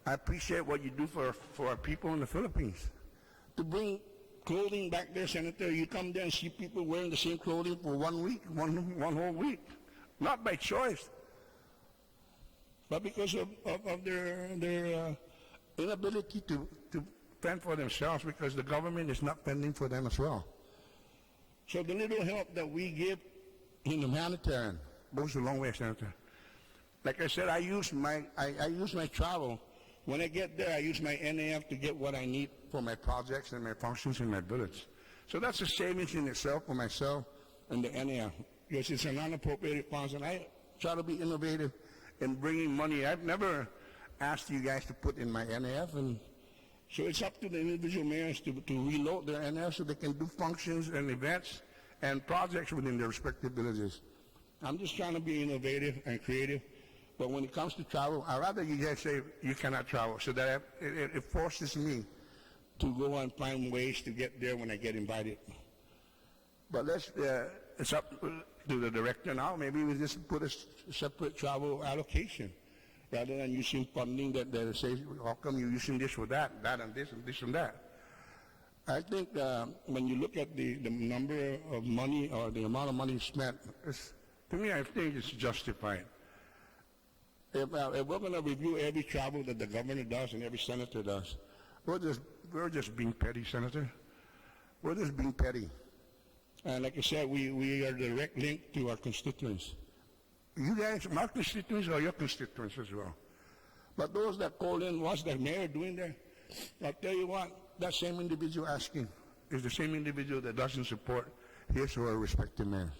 I appreciate what you do for our people in the Philippines. To bring clothing back there, Senator, you come there and see people wearing the same clothing for 1 week, one whole week. Not by choice, but because of their inability to fend for themselves, because the government is not fending for them as well. So the little help that we give in humanitarian goes a long way, Senator. Like I said, I use my travel. When I get there, I use my NAF to get what I need for my projects and my functions in my village. So that's a savings in itself for myself and the NAF, because it's an unappropriated funds, and I try to be innovative in bringing money. I've never asked you guys to put in my NAF, and so it's up to the individual mayors to reload their NAF so they can do functions and events and projects within their respective villages. I'm just trying to be innovative and creative. But when it comes to travel, I'd rather you guys say you cannot travel, so that it forces me to go and find ways to get there when I get invited. But it's up to the director now. Maybe we just put a separate travel allocation rather than using funding that says, how come you're using this for that and this and this and that. I think when you look at the number of money or the amount of money spent, to me, I think it's justified. If we're going to review every travel that the governor does and every senator does, we're just being petty, Senator. We're just being petty. And like I said, we are the direct link to our constituents. You guys, my constituents are your constituents as well. But those that call in, what's the mayor doing there? I'll tell you what, that same individual asking is the same individual that doesn't support his or her respective mayors.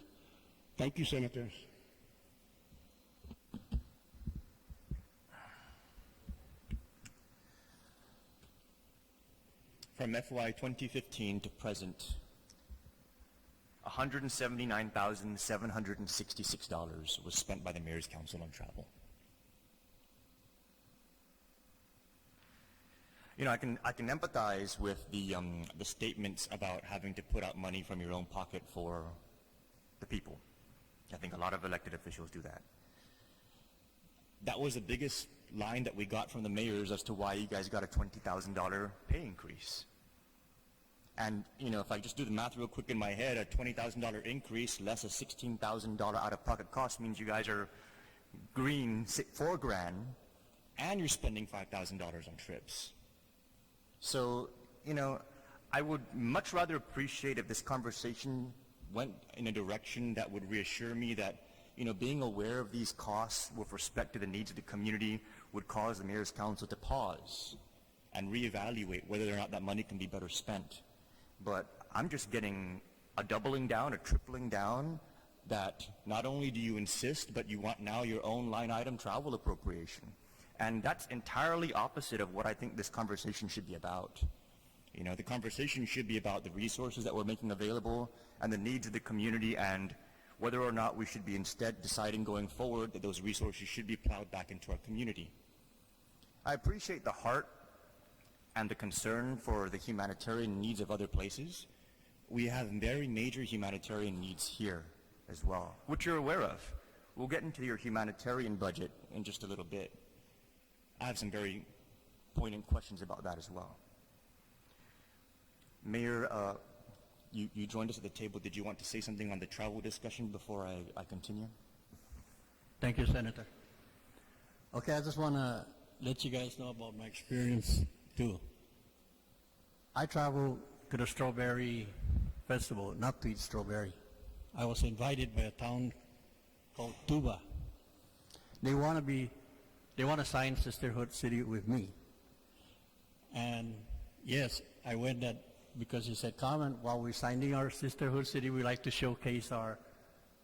Thank you, Senators. From FY 2015 to present, $179,766 was spent by the Mayor's Council on travel. I can empathize with the statements about having to put out money from your own pocket for the people. I think a lot of elected officials do that. That was the biggest line that we got from the mayors as to why you guys got a $20,000 pay increase. And, if I just do the math real quick in my head, a $20,000 increase less a $16,000 out-of-pocket cost means you guys are green $4,000, and you're spending $5,000 on trips. So, I would much rather appreciate if this conversation went in a direction that would reassure me that, being aware of these costs with respect to the needs of the community would cause the Mayor's Council to pause and reevaluate whether or not that money can be better spent. But I'm just getting a doubling down, a tripling down, that not only do you insist, but you want now your own line item travel appropriation. And that's entirely opposite of what I think this conversation should be about. The conversation should be about the resources that we're making available and the needs of the community, and whether or not we should be instead deciding going forward that those resources should be plowed back into our community. I appreciate the heart and the concern for the humanitarian needs of other places. We have very major humanitarian needs here as well, which you're aware of. We'll get into your humanitarian budget in just a little bit. I have some very poignant questions about that as well. Mayor, you joined us at the table. Did you want to say something on the travel discussion before I continue? Thank you, Senator. Okay, I just want to let you guys know about my experience too. I traveled to the strawberry festival, not to eat strawberry. I was invited by a town called Tuba. They want to sign Sisterhood City with me. And yes, I went that because he said, "Comment, while we're signing our Sisterhood City, we like to showcase our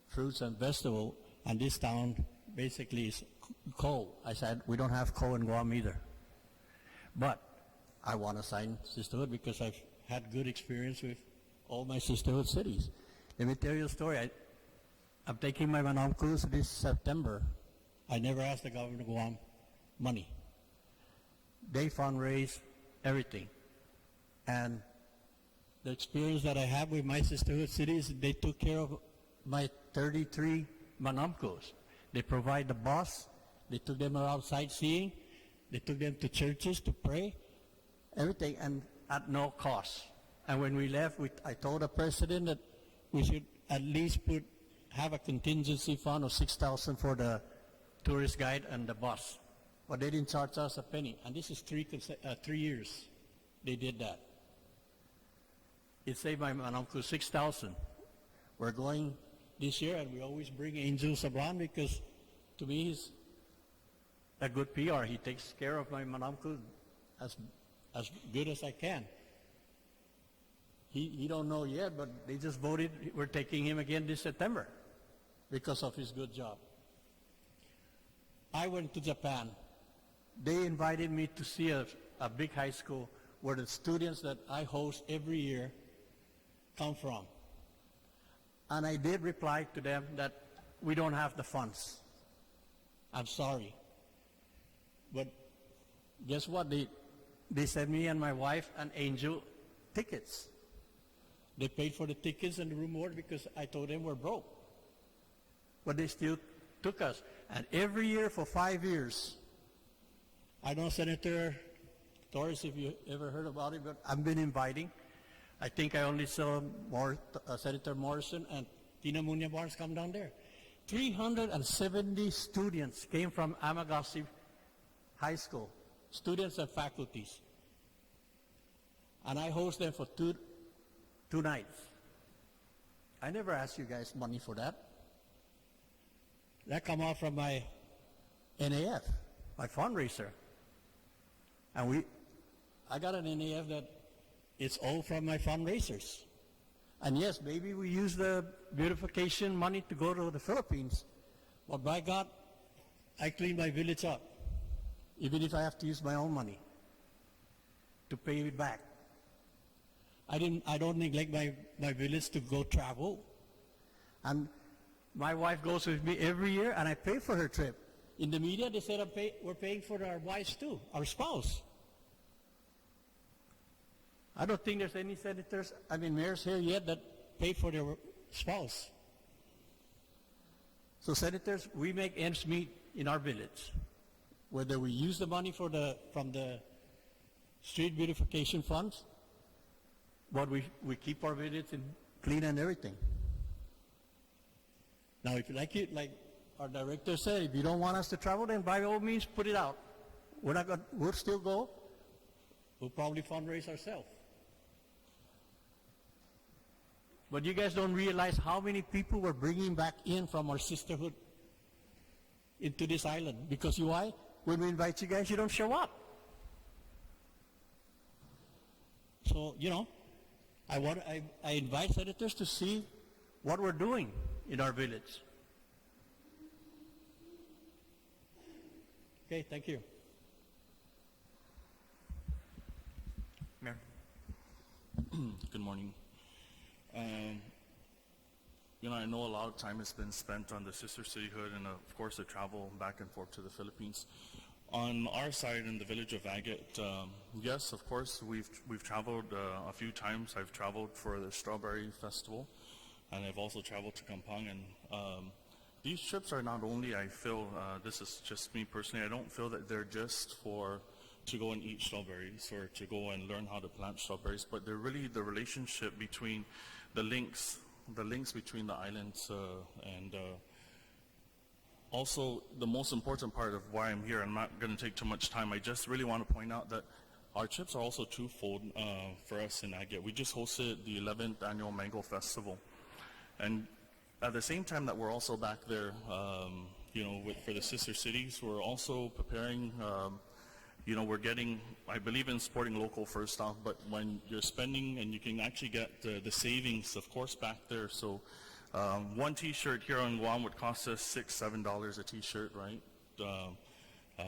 fruits and vegetable, and this town basically is coal." I said, "We don't have coal in Guam either. But I want to sign Sisterhood because had good experience with all my sisterhood cities. Let me tell you a story. I'm taking my Manam cruise this September. I never asked the government of Guam money. They fundraise everything. And the experience that I have with my sisterhood cities, they took care of my 33 Manamcos. They provide the bus. They took them around sightseeing. They took them to churches to pray. Everything, and at no cost. And when we left, I told the president that we should at least have a contingency fund of $6,000 for the tourist guide and the bus. But they didn't charge us a penny. And this is 3 years they did that. It saved my uncle $6,000. We're going this year, and we always bring Angel Sabran because to me he's a good PR. He takes care of my uncle as good as I can. He don't know yet, but they just voted. We're taking him again this September because of his good job. I went to Japan. They invited me to see a big high school where the students that I host every year come from. And I did reply to them that we don't have the funds. I'm sorry. But guess what? They sent me and my wife and Angel tickets. They paid for the tickets and the room board because I told them we're broke. But they still took us. And every year for 5 years, I don't know, Senator Torres, if you ever heard about it, but I've been inviting. I think I only saw Senator Morrison and Tina Munya Barnes come down there. 370 students came from Amagasi High School, students and faculties. And I host them for two nights. I never asked you guys money for that. That come out from my NAF, my fundraiser. And I got an NAF that it's all from my fundraisers. And yes, maybe we use the beautification money to go to the Philippines. But by God, I clean my village up, even if I have to use my own money to pay it back. I don't neglect my village to go travel. And my wife goes with me every year, and I pay for her trip. In the media, they said we're paying for our wives too, our spouse. I don't think there's any mayors here yet that pay for their spouse. So senators, we make ends meet in our village. Whether we use the money from the street beautification funds, but we keep our village clean and everything. Now, if you like it, like our director said, if you don't want us to travel, then by all means, put it out. We'll still go. We'll probably fundraise ourselves. But you guys don't realize how many people we're bringing back in from our sisterhood into this island. Because why? When we invite you guys, you don't show up. So, I invite senators to see what we're doing in our village. Okay, thank you. Mayor? Good morning. I know a lot of time has been spent on the sister cityhood and of course the travel back and forth to the Philippines. On our side in the village of Agate, yes, of course, we've traveled a few times. I've traveled for the Strawberry Festival, and I've also traveled to Kampang. And these trips are not only, I feel, this is just me personally, I don't feel that they're just to go and eat strawberries or to go and learn how to plant strawberries, but they're really the relationship between the links between the islands and also, the most important part of why I'm here, I'm not going to take too much time, I just really want to point out that our trips are also twofold for us in Agate. We just hosted the 11th Annual Mango Festival. And at the same time that we're also back there, for the sister cities, we're also preparing, we're getting, I believe in supporting local first off, but when you're spending and you can actually get the savings, of course, back there. So one T-shirt here on Guam would cost us $6-7 a T-shirt, right,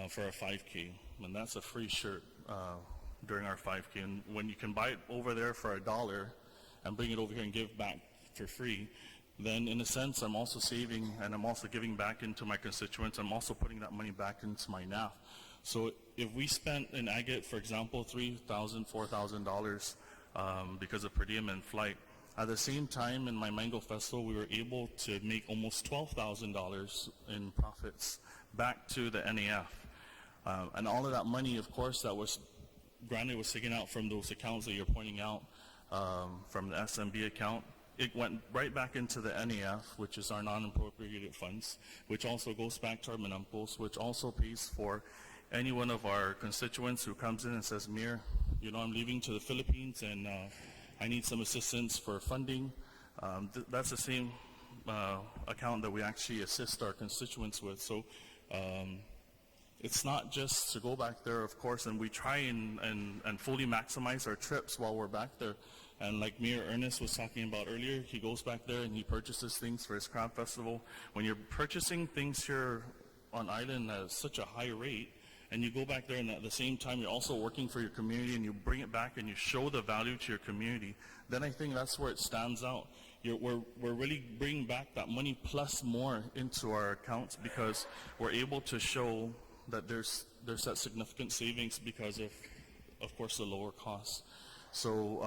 for a 5K, and that's a free shirt during our 5K. And when you can buy it over there for $1 and bring it over here and give back for free, then in a sense I'm also saving and I'm also giving back into my constituents. I'm also putting that money back into my NAF. So if we spent in agate, for example, $3,000, $4,000 because of per diem and flight, at the same time in my Mango Festival we were able to make almost $12,000 in profits back to the NAF. And all of that money, of course, that was granted was taken out from those accounts that you're pointing out, from the SMB account. It went right back into the NAF, which is our non-appropriated funds, which also goes back to our Menumpos, which also pays for any one of our constituents who comes in and says, Mayor, you know, I'm leaving to the Philippines and I need some assistance for funding. That's the same account that we actually assist our constituents with. So it's not just to go back there, of course, and we try and fully maximize our trips while we're back there. And like Mayor Ernest was talking about earlier, he goes back there and he purchases things for his crab festival. When you're purchasing things here on island at such a high rate, and you go back there and at the same time you're also working for your community and you bring it back and you show the value to your community, then I think that's where it stands out. We're really bringing back that money plus more into our accounts because we're able to show that there's that significant savings because of course, the lower costs. So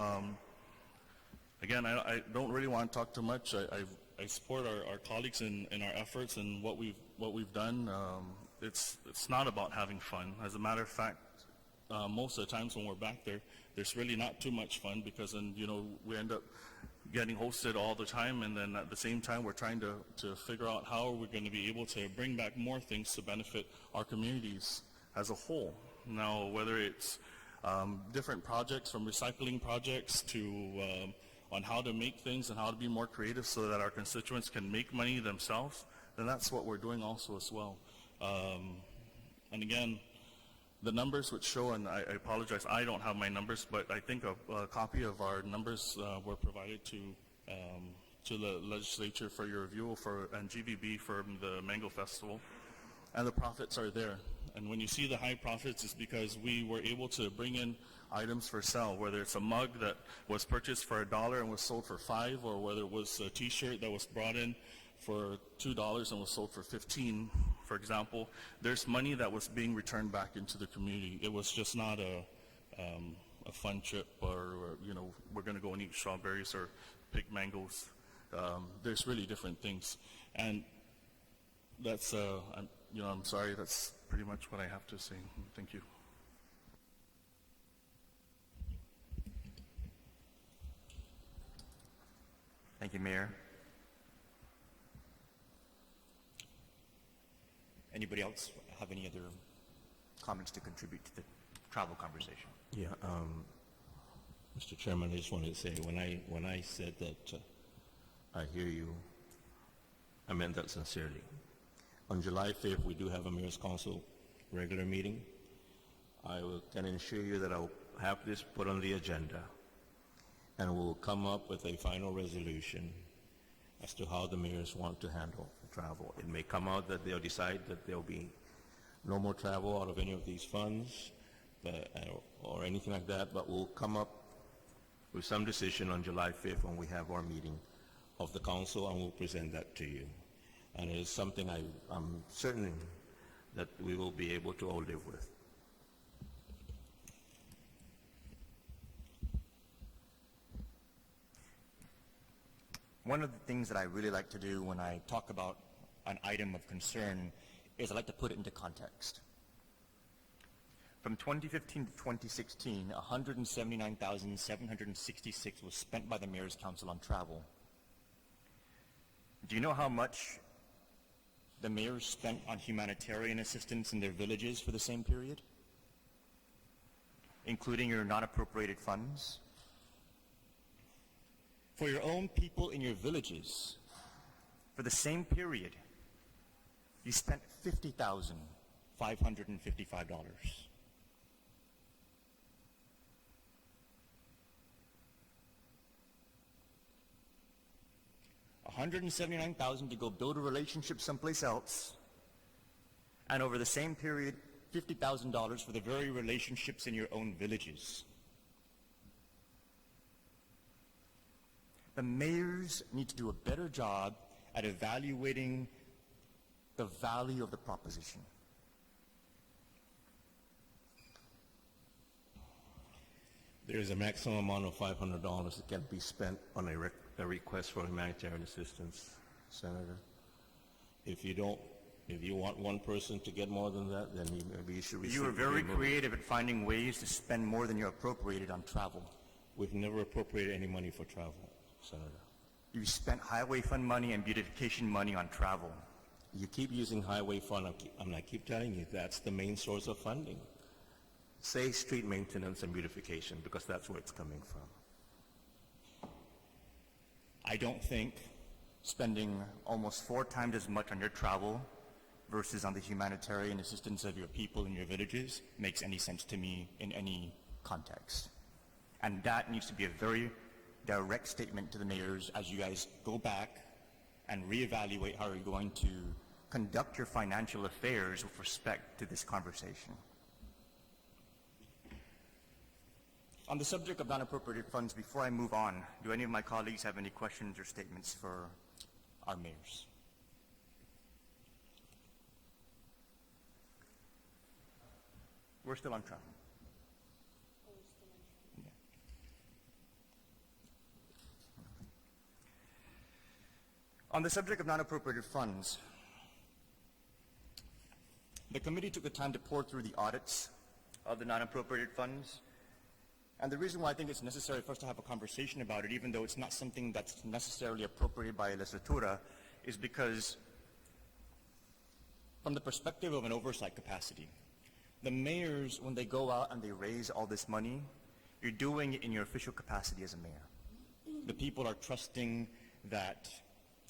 again, I don't really want to talk too much. I support our colleagues in our efforts and what we've done. It's not about having fun. As a matter of fact, most of the times when we're back there, there's really not too much fun because then, you know, we end up getting hosted all the time, and then at the same time we're trying to figure out how we're going to be able to bring back more things to benefit our communities as a whole. Now, whether it's different projects from recycling projects to on how to make things and how to be more creative so that our constituents can make money themselves, then that's what we're doing also as well. And again, the numbers which show, and I apologize, I don't have my numbers, but I think a copy of our numbers were provided to the legislature for your review and GVB for the Mango Festival, and the profits are there. And when you see the high profits, it's because we were able to bring in items for sale, whether it's a mug that was purchased for $1 and was sold for $5, or whether it was a T-shirt that was brought in for $2 and was sold for $15, for example. There's money that was being returned back into the community. It was just not a fun trip, or you know, we're going to go and eat strawberries or pick mangoes. There's really different things, and that's I'm sorry. That's pretty much what I have to say. Thank you. Thank you, Mayor. Anybody else have any other comments to contribute to the travel conversation? Yeah, Mr. Chairman, I just wanted to say, when I said that I hear you, I meant that sincerely. On July 5th, we do have a Mayor's Council regular meeting. I can assure you that I'll have this put on the agenda, and we'll come up with a final resolution as to how the mayors want to handle travel. It may come out that they'll decide that there'll be no more travel out of any of these funds, or anything like that, but we'll come up with some decision on July 5th when we have our meeting of the council, and we'll present that to you. And it is something I'm certain that we will be able to all live with. One of the things that I really like to do when I talk about an item of concern is I like to put it into context. From 2015 to 2016, $179,766 was spent by the Mayor's Council on travel. Do you know how much the mayors spent on humanitarian assistance in their villages for the same period, including your non-appropriated funds? For your own people in your villages, for the same period, you spent $50,555. $179,000 to go build a relationship someplace else, and over the same period, $50,000 for the very relationships in your own villages. The mayors need to do a better job at evaluating the value of the proposition. There is a maximum amount of $500 that can be spent on a request for humanitarian assistance, Senator. If you want one person to get more than that, then maybe you should receive. You are very creative at finding ways to spend more than you're appropriated on travel. We've never appropriated any money for travel, Senator. You spent highway fund money and beautification money on travel. You keep using highway fund. I keep telling you that's the main source of funding. Say street maintenance and beautification, because that's where it's coming from. I don't think spending almost 4 times as much on your travel versus on the humanitarian assistance of your people in your villages makes any sense to me in any context. And that needs to be a very direct statement to the mayors as you guys go back and reevaluate how you're going to conduct your financial affairs with respect to this conversation. On the subject of non-appropriated funds, before I move on, do any of my colleagues have any questions or statements for our mayors? We're still on track. Yeah. On the subject of non-appropriated funds, the committee took the time to pour through the audits of the non-appropriated funds. And the reason why I think it's necessary for us to have a conversation about it, even though it's not something that's necessarily appropriated by a Legislature, is because from the perspective of an oversight capacity, the mayors, when they go out and they raise all this money, you're doing it in your official capacity as a mayor. The people are trusting that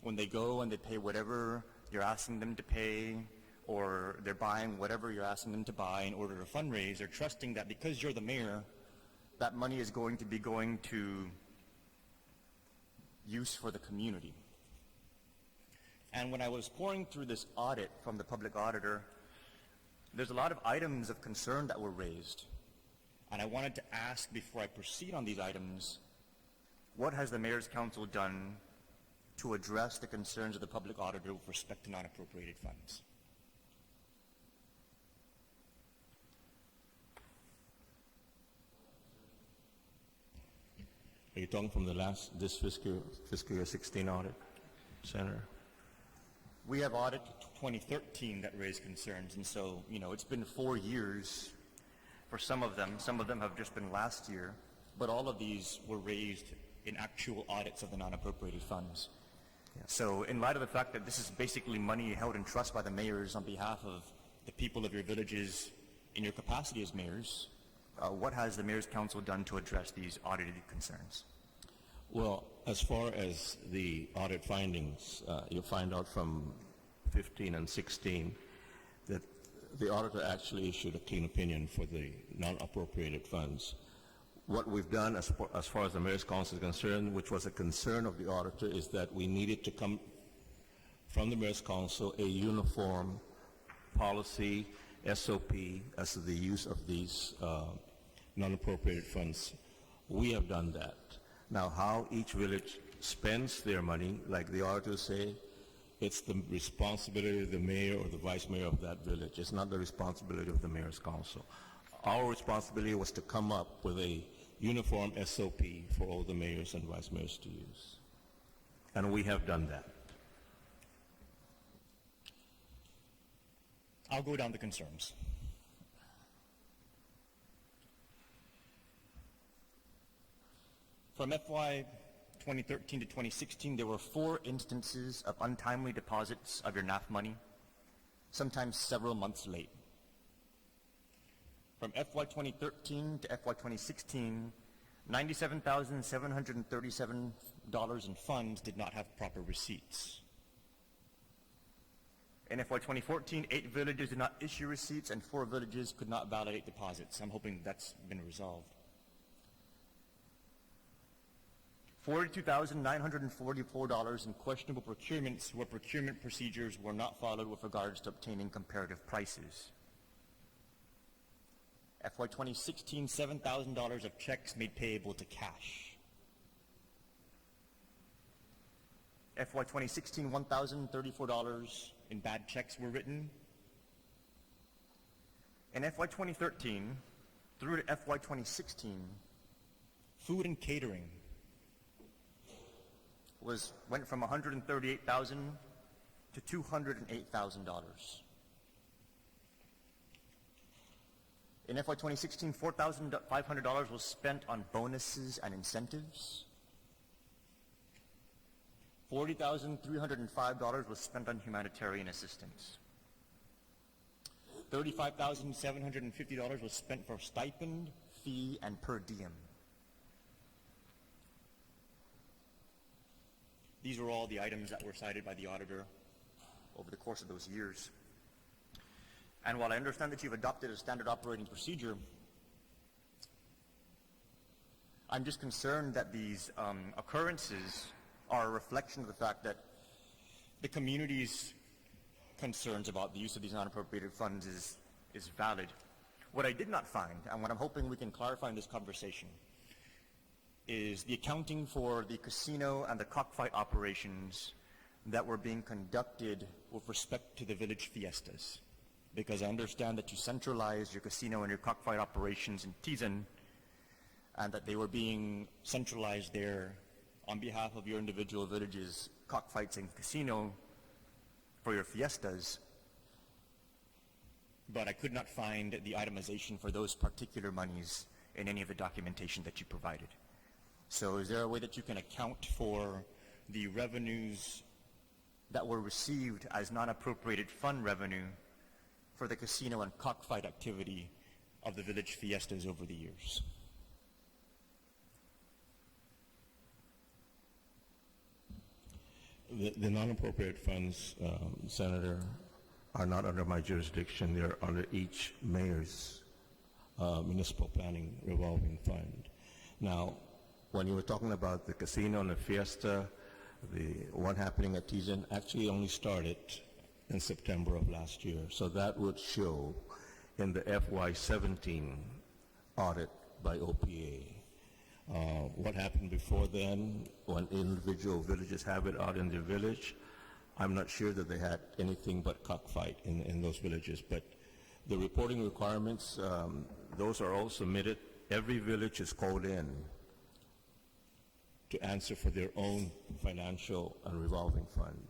when they go and they pay whatever you're asking them to pay, or they're buying whatever you're asking them to buy in order to fundraise, they're trusting that because you're the mayor, that money is going to be going to use for the community. And when I was pouring through this audit from the public auditor, there's a lot of items of concern that were raised. And I wanted to ask, before I proceed on these items, what has the Mayor's Council done to address the concerns of the public auditor with respect to non-appropriated funds? Are you talking from this fiscal year 16 audit, Senator? We have audit 2013 that raised concerns, and so, it's been 4 years for some of them. Some of them have just been last year, but all of these were raised in actual audits of the non-appropriated funds. Yeah. So in light of the fact that this is basically money held in trust by the mayors on behalf of the people of your villages in your capacity as mayors, what has the Mayor's Council done to address these audited concerns? Well, as far as the audit findings, you'll find out from 15 and 16 that the auditor actually issued a clean opinion for the non-appropriated funds. What we've done as far as the Mayor's Council is concerned, which was a concern of the auditor, is that we needed to come from the Mayor's Council a uniform policy, SOP, as to the use of these non-appropriated funds. We have done that. Now, how each village spends their money, like the auditors say, it's the responsibility of the mayor or the vice mayor of that village. It's not the responsibility of the Mayor's Council. Our responsibility was to come up with a uniform SOP for all the mayors and vice mayors to use. And we have done that. I'll go down the concerns. From FY 2013 to 2016, there were 4 instances of untimely deposits of your NAF money, sometimes several months late. From FY 2013 to FY 2016, $97,737 in funds did not have proper receipts. In FY 2014, 8 villages did not issue receipts and 4 villages could not validate deposits. I'm hoping that's been resolved. $42,944 in questionable procurements where procurement procedures were not followed with regards to obtaining comparative prices. FY 2016, $7,000 of checks made payable to cash. FY 2016, $1,034 in bad checks were written. In FY 2013, through to FY 2016, food and catering went from $138,000 to $208,000. In FY 2016, $4,500 was spent on bonuses and incentives. $40,305 was spent on humanitarian assistance. $35,750 was spent for stipend, fee, and per diem. These are all the items that were cited by the auditor over the course of those years. And while I understand that you've adopted a standard operating procedure, I'm just concerned that these occurrences are a reflection of the fact that the community's concerns about the use of these non-appropriated funds is valid. What I did not find, and what I'm hoping we can clarify in this conversation, is the accounting for the casino and the cockfight operations that were being conducted with respect to the village fiestas. Because I understand that you centralized your casino and your cockfight operations in Tizan, and that they were being centralized there on behalf of your individual villages' cockfights and casino for your fiestas. But I could not find the itemization for those particular monies in any of the documentation that you provided. So is there a way that you can account for the revenues that were received as non-appropriated fund revenue for the casino and cockfight activity of the village fiestas over the years? The non-appropriate funds, Senator, are not under my jurisdiction. They're under each mayor's municipal planning revolving fund. Now, when you were talking about the casino and the fiesta, the one happening at Tizan actually only started in September of last year. So that would show in the FY17 audit by OPA. What happened before then, when individual villages have it out in their village, I'm not sure that they had anything but cockfight in those villages. But the reporting requirements, those are all submitted. Every village is called in to answer for their own financial and revolving fund.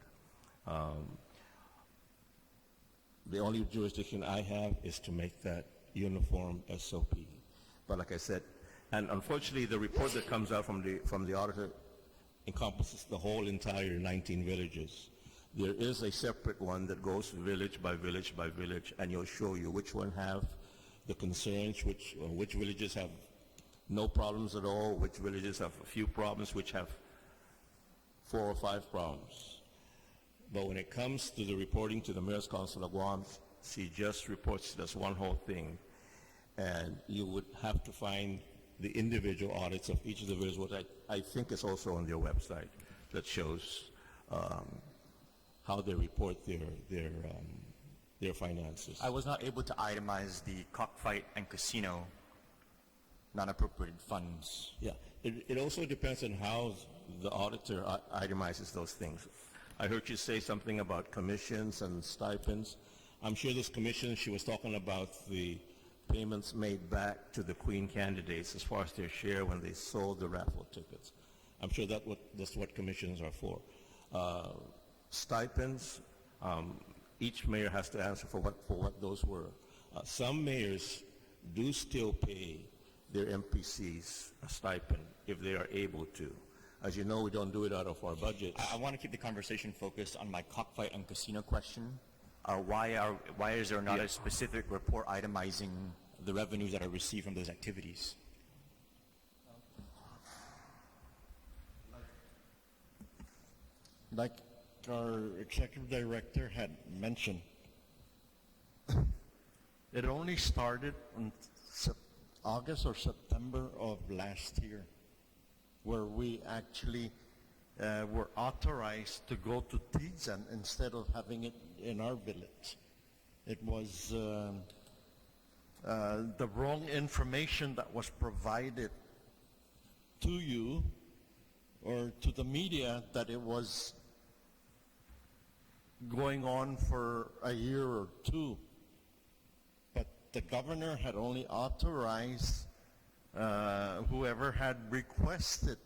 The only jurisdiction I have is to make that uniform SOP. But like I said, and unfortunately the report that comes out from the auditor encompasses the whole entire 19 villages. There is a separate one that goes village by village by village, and you'll show you which one have the concerns, which villages have no problems at all, which villages have a few problems, which have 4 or 5 problems. But when it comes to the reporting to the Mayor's Council of Guam, she just reports it as one whole thing. And you would have to find the individual audits of each of the villages, which I think is also on their website, that shows how they report their finances. I was not able to itemize the cockfight and casino non-appropriated funds. Yeah, it also depends on how the auditor itemizes those things. I heard you say something about commissions and stipends. I'm sure this commission, she was talking about the payments made back to the Queen candidates as far as their share when they sold the raffle tickets. I'm sure that's what commissions are for. Stipends, each mayor has to answer for what those were. Some mayors do still pay their MPCs a stipend if they are able to. As you know, we don't do it out of our budget. I want to keep the conversation focused on my cockfight and casino question. Why is there not a specific report itemizing the revenues that are received from those activities? Like our executive director had mentioned, it only started in August or September of last year, where we actually were authorized to go to Tizan instead of having it in our village. It was the wrong information that was provided to you or to the media that it was going on for a year or two. But the governor had only authorized whoever had requested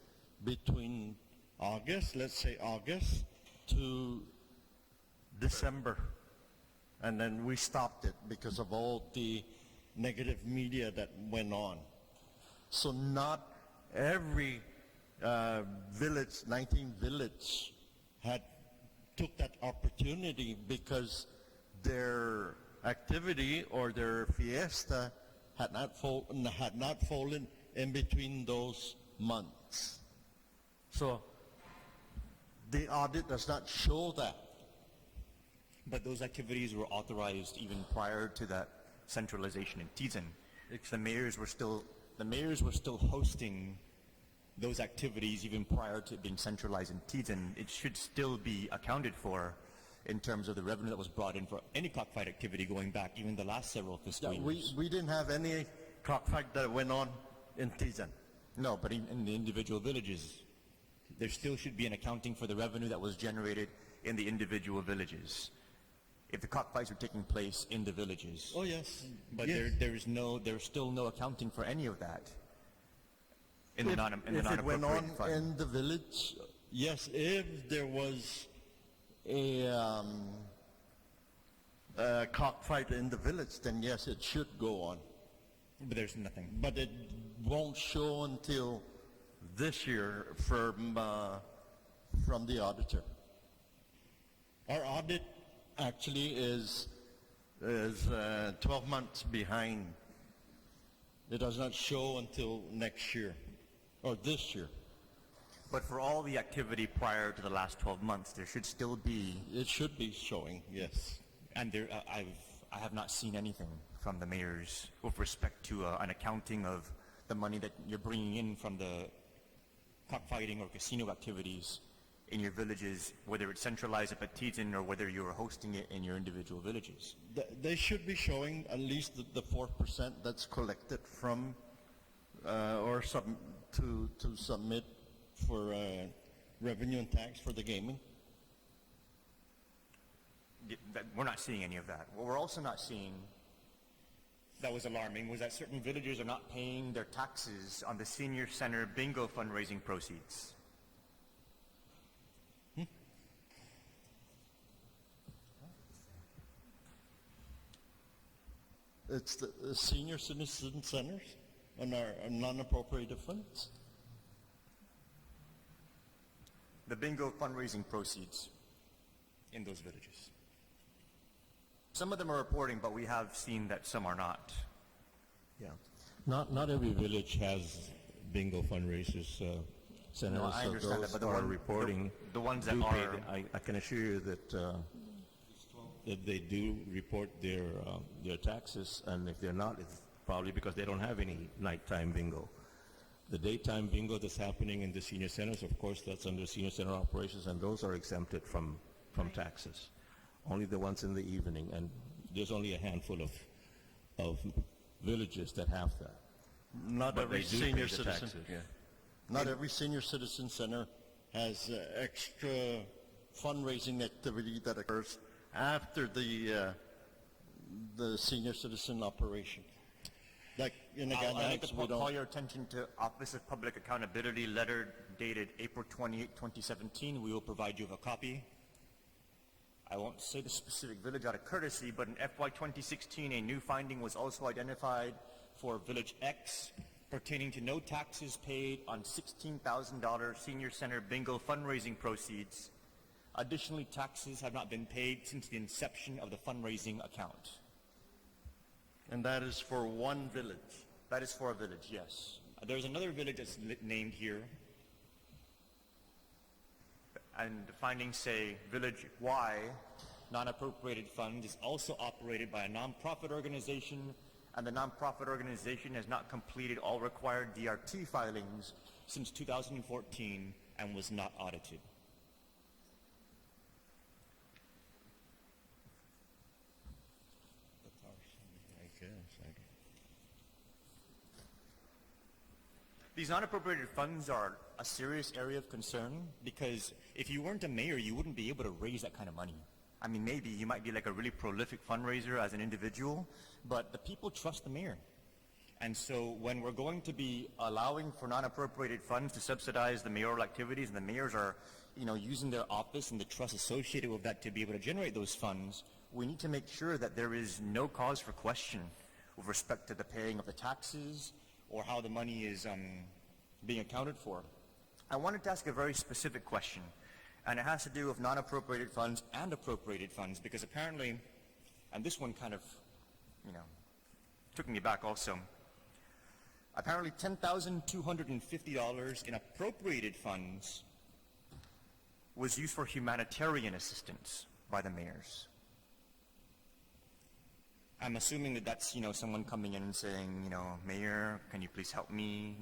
between August, let's say August, to December. And then we stopped it because of all the negative media that went on. So not every village, 19 village, took that opportunity because their activity or their fiesta had not fallen in between those months. So the audit does not show that. But those activities were authorized even prior to that centralization in Tizan. The mayors were still hosting those activities even prior to it being centralized in Tizan. It should still be accounted for in terms of the revenue that was brought in for any cockfight activity going back even the last several fiscal years. We didn't have any cockfight that went on in Tizan. No, but in the individual villages, there still should be an accounting for the revenue that was generated in the individual villages. If the cockfights were taking place in the villages. Oh yes. But yes. there's still no accounting for any of that in the If it went non-appropriated on fund. in the village, yes, if there was a cockfight in the village, then yes, it should go on. But there's nothing. But it won't show until this year from the auditor. Our audit actually is 12 months behind. It does not show until next year or this year. But for all the activity prior to the last 12 months, there should still be, It should be showing, yes. and there, I have not seen anything from the mayors with respect to an accounting of the money that you're bringing in from the cockfighting or casino activities in your villages, whether it's centralized up at Tizan or whether you're hosting it in your individual villages. They should be showing at least the 4% that's collected from to submit for revenue and tax for the gaming. We're not seeing any of that. What we're also not seeing that was alarming was that certain villages are not paying their taxes on the senior center bingo fundraising proceeds. It's the senior citizen centers on our non-appropriated funds. The bingo fundraising proceeds in those villages. Some of them are reporting, but we have seen that some are not. Yeah. Not every village has bingo fundraisers, Senator. No, I so understand those that, but are reporting. the ones that do pay are, I can assure you that they do report their taxes, and if they're not, it's probably because they don't have any nighttime bingo. The daytime bingo that's happening in the senior centers, of course, that's under senior center operations, and those are exempted from taxes. Only the ones in the evening, and there's only a handful of villages that have that. Not But every they do senior pay the citizen. taxes. Yeah. Not every senior citizen center has extra fundraising activity that occurs after the senior citizen operation. Like in the I'd like Ganax, to we call don't. your attention to Office of Public Accountability letter dated April 28, 2017. We will provide you with a copy. I won't say the specific village out of courtesy, but in FY 2016, a new finding was also identified for Village X pertaining to no taxes paid on $16,000 senior center bingo fundraising proceeds. Additionally, taxes have not been paid since the inception of the fundraising account. And that is for one village. That is for a village, yes. There's another village that's named here, and the findings say Village Y, non-appropriated fund, is also operated by a nonprofit organization, and the nonprofit organization has not completed all required DRT filings since 2014 and was not audited. I guess. These non-appropriated funds are a serious area of concern because if you weren't a mayor, you wouldn't be able to raise that kind of money. I mean, maybe you might be like a really prolific fundraiser as an individual, but the people trust the mayor. And so when we're going to be allowing for non-appropriated funds to subsidize the mayoral activities, and the mayors are, using their office and the trust associated with that to be able to generate those funds, we need to make sure that there is no cause for question with respect to the paying of the taxes or how the money is being accounted for. I wanted to ask a very specific question, and it has to do with non-appropriated funds and appropriated funds, because apparently, and this one kind of, took me back also, apparently $10,250 in appropriated funds was used for humanitarian assistance by the mayors. I'm assuming that that's, someone coming in and saying, Mayor, can you please help me?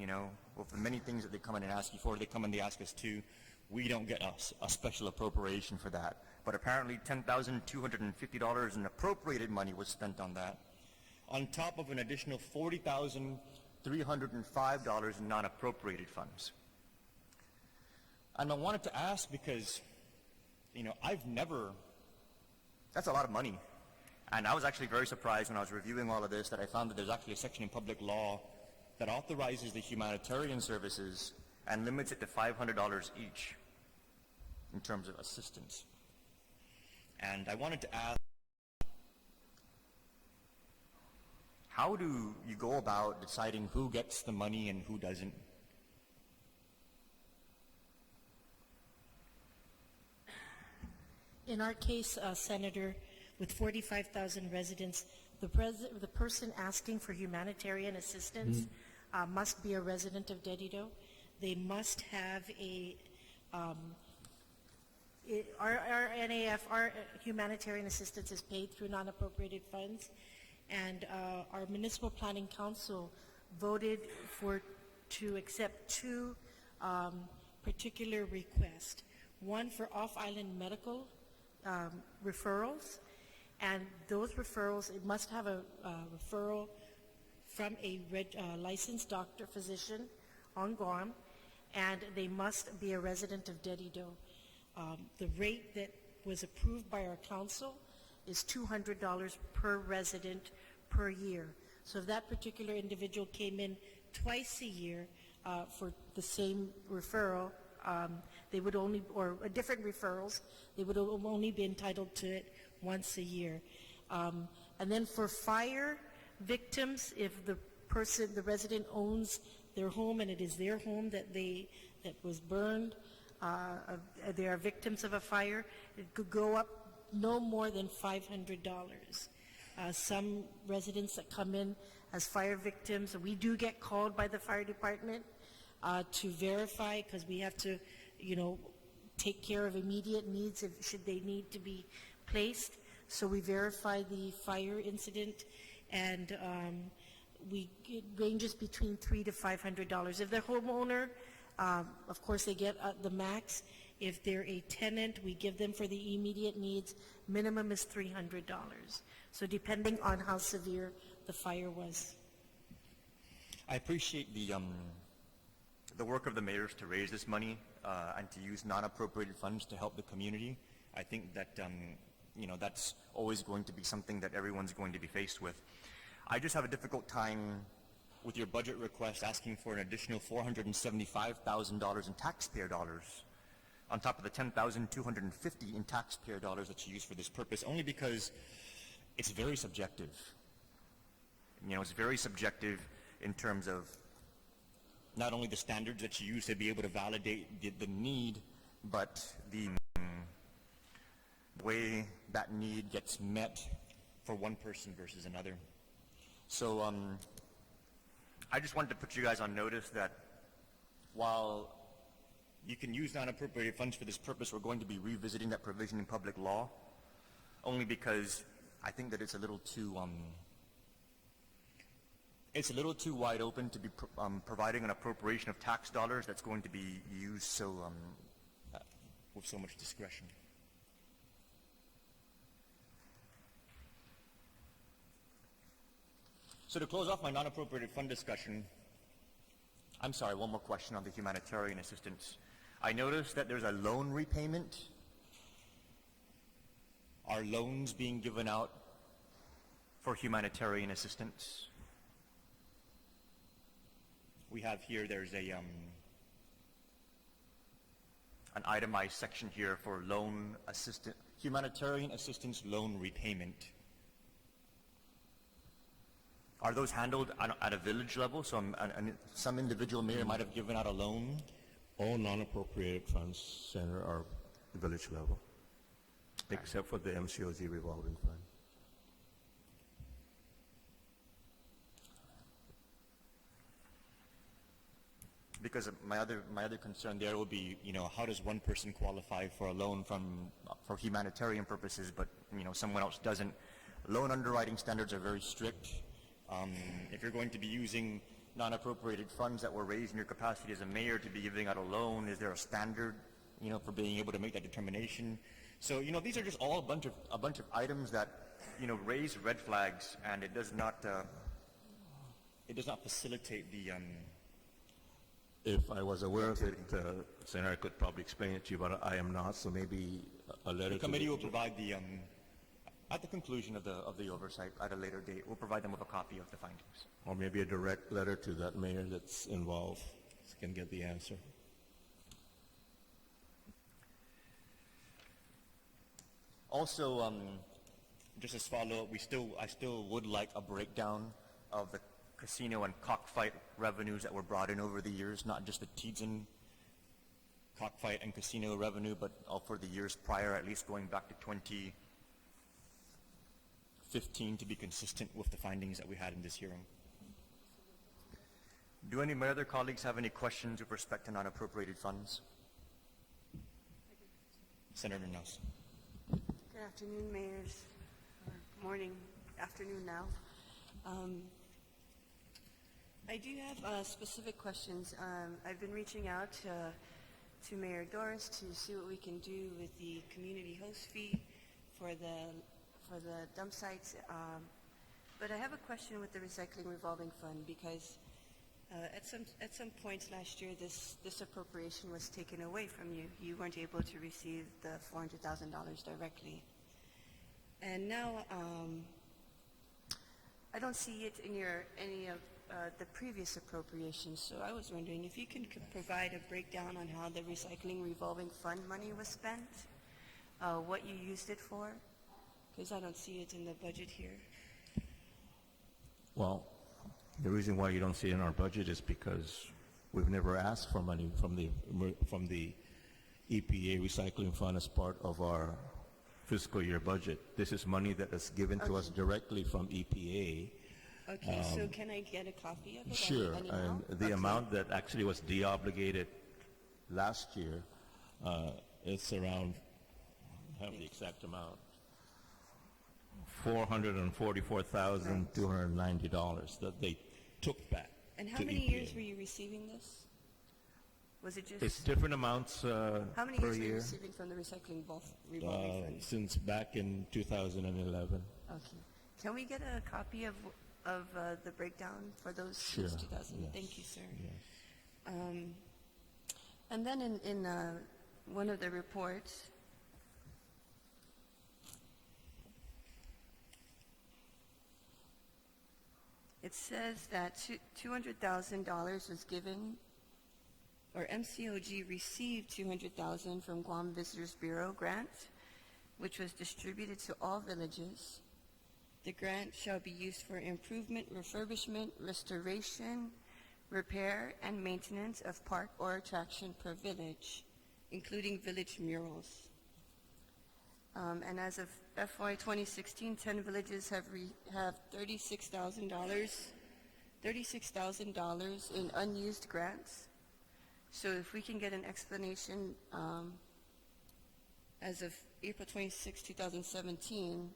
Well, for many things that they come in and ask you for, they come and they ask us to. We don't get a special appropriation for that. But apparently $10,250 in appropriated money was spent on that, on top of an additional $40,305 in non-appropriated funds. And I wanted to ask because, that's a lot of money. And I was actually very surprised when I was reviewing all of this that I found that there's actually a section in public law that authorizes the humanitarian services and limits it to $500 each in terms of assistance. And I wanted to ask, how do you go about deciding who gets the money and who doesn't? In our case, Senator, with 45,000 residents, the person asking for humanitarian assistance must be a resident of Dedido. They must have our NAF, our humanitarian assistance is paid through non-appropriated funds, and our Municipal Planning Council voted to accept two particular requests. One for off-island medical referrals, and those referrals, it must have a referral from a licensed doctor, physician on Guam, and they must be a resident of Dedido. The rate that was approved by our council is $200 per resident per year. So if that particular individual came in twice a year for the same referral, they would only, or different referrals, they would only be entitled to it once a year. And then for fire victims, if the resident owns their home and it is their home that was burned, they are victims of a fire, it could go up no more than $500. Some residents that come in as fire victims, we do get called by the fire department to verify, because we have to, take care of immediate needs should they need to be placed. So we verify the fire incident, and it ranges between $300 to $500. If they're homeowner, of course they get the max. If they're a tenant, we give them for the immediate needs. Minimum is $300. So depending on how severe the fire was. I appreciate the work of the mayors to raise this money and to use non-appropriated funds to help the community. I think that that's always going to be something that everyone's going to be faced with. I just have a difficult time with your budget request asking for an additional $475,000 in taxpayer dollars on top of the $10,250 in taxpayer dollars that you use for this purpose, only because it's very subjective. It's very subjective in terms of not only the standards that you use to be able to validate the need, but the way that need gets met for one person versus another. So I just wanted to put you guys on notice that while you can use non-appropriated funds for this purpose, we're going to be revisiting that provision in public law, only because I think that it's a little too wide open to be providing an appropriation of tax dollars that's going to be used with so much discretion. So to close off my non-appropriated fund discussion, I'm sorry, one more question on the humanitarian assistance. I noticed that there's a loan repayment. Are loans being given out for humanitarian assistance? We have here, there's an itemized section here for humanitarian assistance loan repayment. Are those handled at a village level? So some individual mayor might have given out a loan? All non-appropriated funds, Senator, are village level, except for the MCOZ revolving fund. Because my other concern there will be, how does one person qualify for a loan for humanitarian purposes, but someone else doesn't? Loan underwriting standards are very strict. If you're going to be using non-appropriated funds that were raised in your capacity as a mayor to be giving out a loan, is there a standard, for being able to make that determination? So, these are just all a bunch of items that, raise red flags, and it does not facilitate the. If I was aware of it, Senator, I could probably explain it to you, but I am not, so maybe a letter The to committee will provide at the conclusion of the oversight at a later date, we'll provide them with a copy of the findings. or maybe a direct letter to that mayor that's involved, so can get the answer. Also, just as follow-up, I still would like a breakdown of the casino and cockfight revenues that were brought in over the years, not just the Teagan cockfight and casino revenue, but all for the years prior, at least going back to 2015 to be consistent with the findings that we had in this hearing. Do any of my other colleagues have any questions with respect to non-appropriated funds? Senator Nelson. Good afternoon, mayors, or morning, afternoon now. I do have specific questions. I've been reaching out to Mayor Doris to see what we can do with the community host fee for the dump sites. But I have a question with the recycling revolving fund because at some points last year, this appropriation was taken away from you. You weren't able to receive the $400,000 directly. And now I don't see it in any of the previous appropriations. So I was wondering if you can provide a breakdown on how the recycling revolving fund money was spent, what you used it for, because I don't see it in the budget here. Well, the reason why you don't see it in our budget is because we've never asked for money from the EPA recycling fund as part of our fiscal year budget. This is money that is given to us directly from EPA. Okay, so can I get a copy of it? Sure, Any and amount? the Okay. amount that actually was de-obligated last year, it's around, I have the exact amount, $444,290 that they took back And how to many EPA. years were you receiving this? Was it just... It's different amounts How many per years were you year, receiving from the recycling revolving fund? since back in 2011. Okay. Can we get a copy of the breakdown for those Sure, since 2000? yes, Thank you, sir. yes. And then in one of the reports, it says that $200,000 was given, or MCOG received $200,000 from Guam Visitors Bureau grant, which was distributed to all villages. The grant shall be used for improvement, refurbishment, restoration, repair, and maintenance of park or attraction per village, including village murals. And as of FY 2016, 10 villages have $36,000 in unused grants. So if we can get an explanation as of April 26, 2017,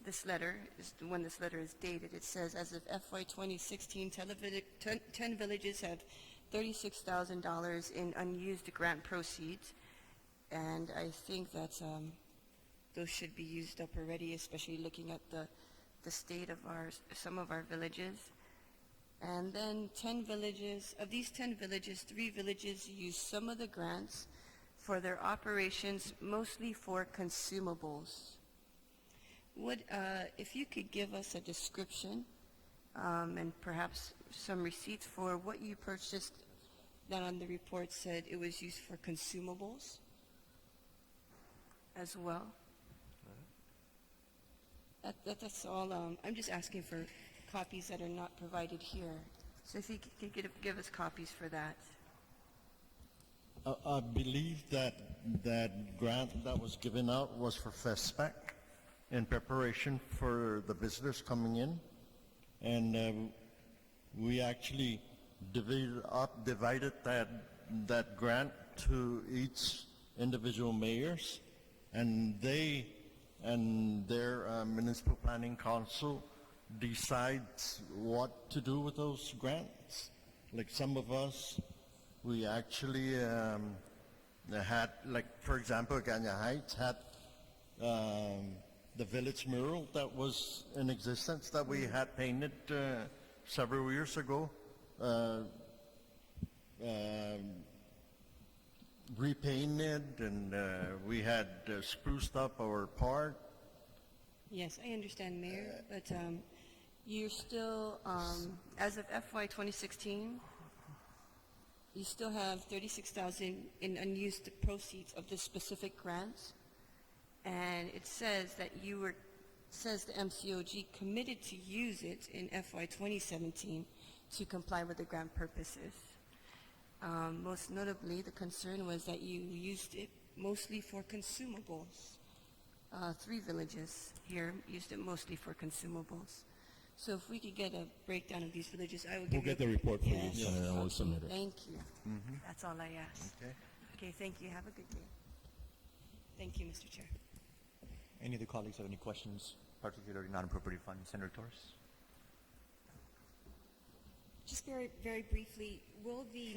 this letter is when this letter is dated. It says, as of FY 2016, 10 villages have $36,000 in unused grant proceeds, and I think that those should be used up already, especially looking at the state of some of our villages. And then 10 villages, of these 10 villages, 3 villages use some of the grants for their operations, mostly for consumables. If you could give us a description and perhaps some receipts for what you purchased that on the report said it was used for consumables as well. That's all. I'm just asking for copies that are not provided here. So if you could give us copies for that. I believe that grant that was given out was for FESPAC in preparation for the visitors coming in. And we actually divided that grant to each individual mayors, and they and their municipal planning council decides what to do with those grants. Like some of us, we actually had, like for example, Ganya Heights had the village mural that was in existence that we had painted several years ago. Repainted, and we had spruced up our park. Yes, I understand, Mayor, but you're still, as of FY 2016, you still have 36,000 in unused proceeds of the specific grants, and it says that says the MCOG committed to use it in FY 2017 to comply with the grant purposes. Most notably, the concern was that you used it mostly for consumables. 3 villages here used it mostly for consumables. So if we could get a breakdown of these villages, I would give We'll get the report for you, Yes. Senator, and we'll submit it. Thank you. That's all I ask. Okay. Okay, thank you. Have a good day. Thank you, Mr. Chair. Any other colleagues have any questions, particularly non-appropriated funds? Senator Torres? Just very briefly, will the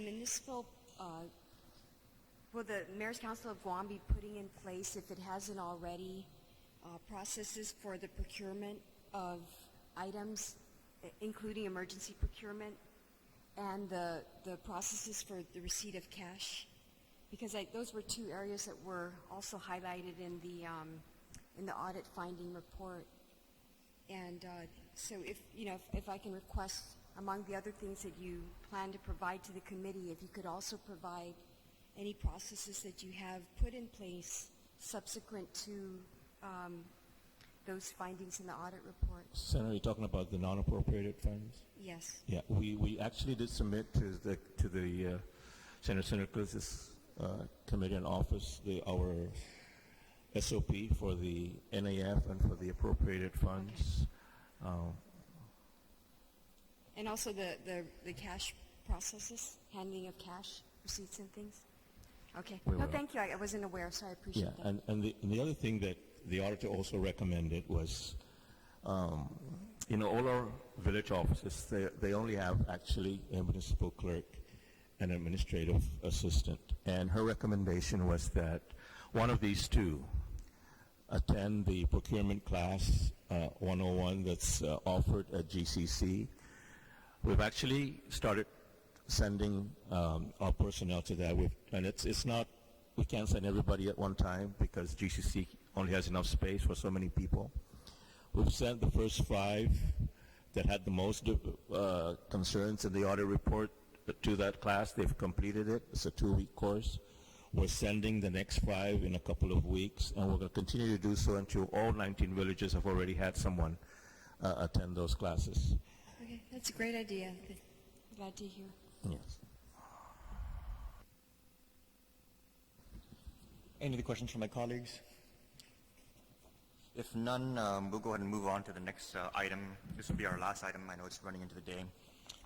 Mayor's Council of Guam be putting in place, if it hasn't already, processes for the procurement of items, including emergency procurement, and the processes for the receipt of cash? Because those were 2 areas that were also highlighted in the audit finding report. And so if I can request, among the other things that you plan to provide to the committee, if you could also provide any processes that you have put in place subsequent to those findings in the audit report. Senator, you're talking about the non-appropriated funds? Yes. Yeah, we actually did submit to the Senator Nicolas' committee and office our SOP for the NAF and for the appropriated funds. And also the cash processes, handling of cash, receipts and things? Okay. We No, will. thank you. I wasn't aware, so I appreciate Yeah, that. and the other thing that the auditor also recommended was, all our village offices, they only have actually a municipal clerk and administrative assistant. And her recommendation was that one of these 2 attend the procurement class 101 that's offered at GCC. We've actually started sending our personnel to that, and it's not, we can't send everybody at one time because GCC only has enough space for so many people. We've sent the first 5 that had the most concerns in the audit report to that class. They've completed it. It's a 2-week course. We're sending the next 5 in a couple of weeks, and we're going to continue to do so until all 19 villages have already had someone attend those classes. Okay, that's a great idea. Glad to hear. Yes. Any other questions from my colleagues? If none, we'll go ahead and move on to the next item. This will be our last item. I know it's running into the day.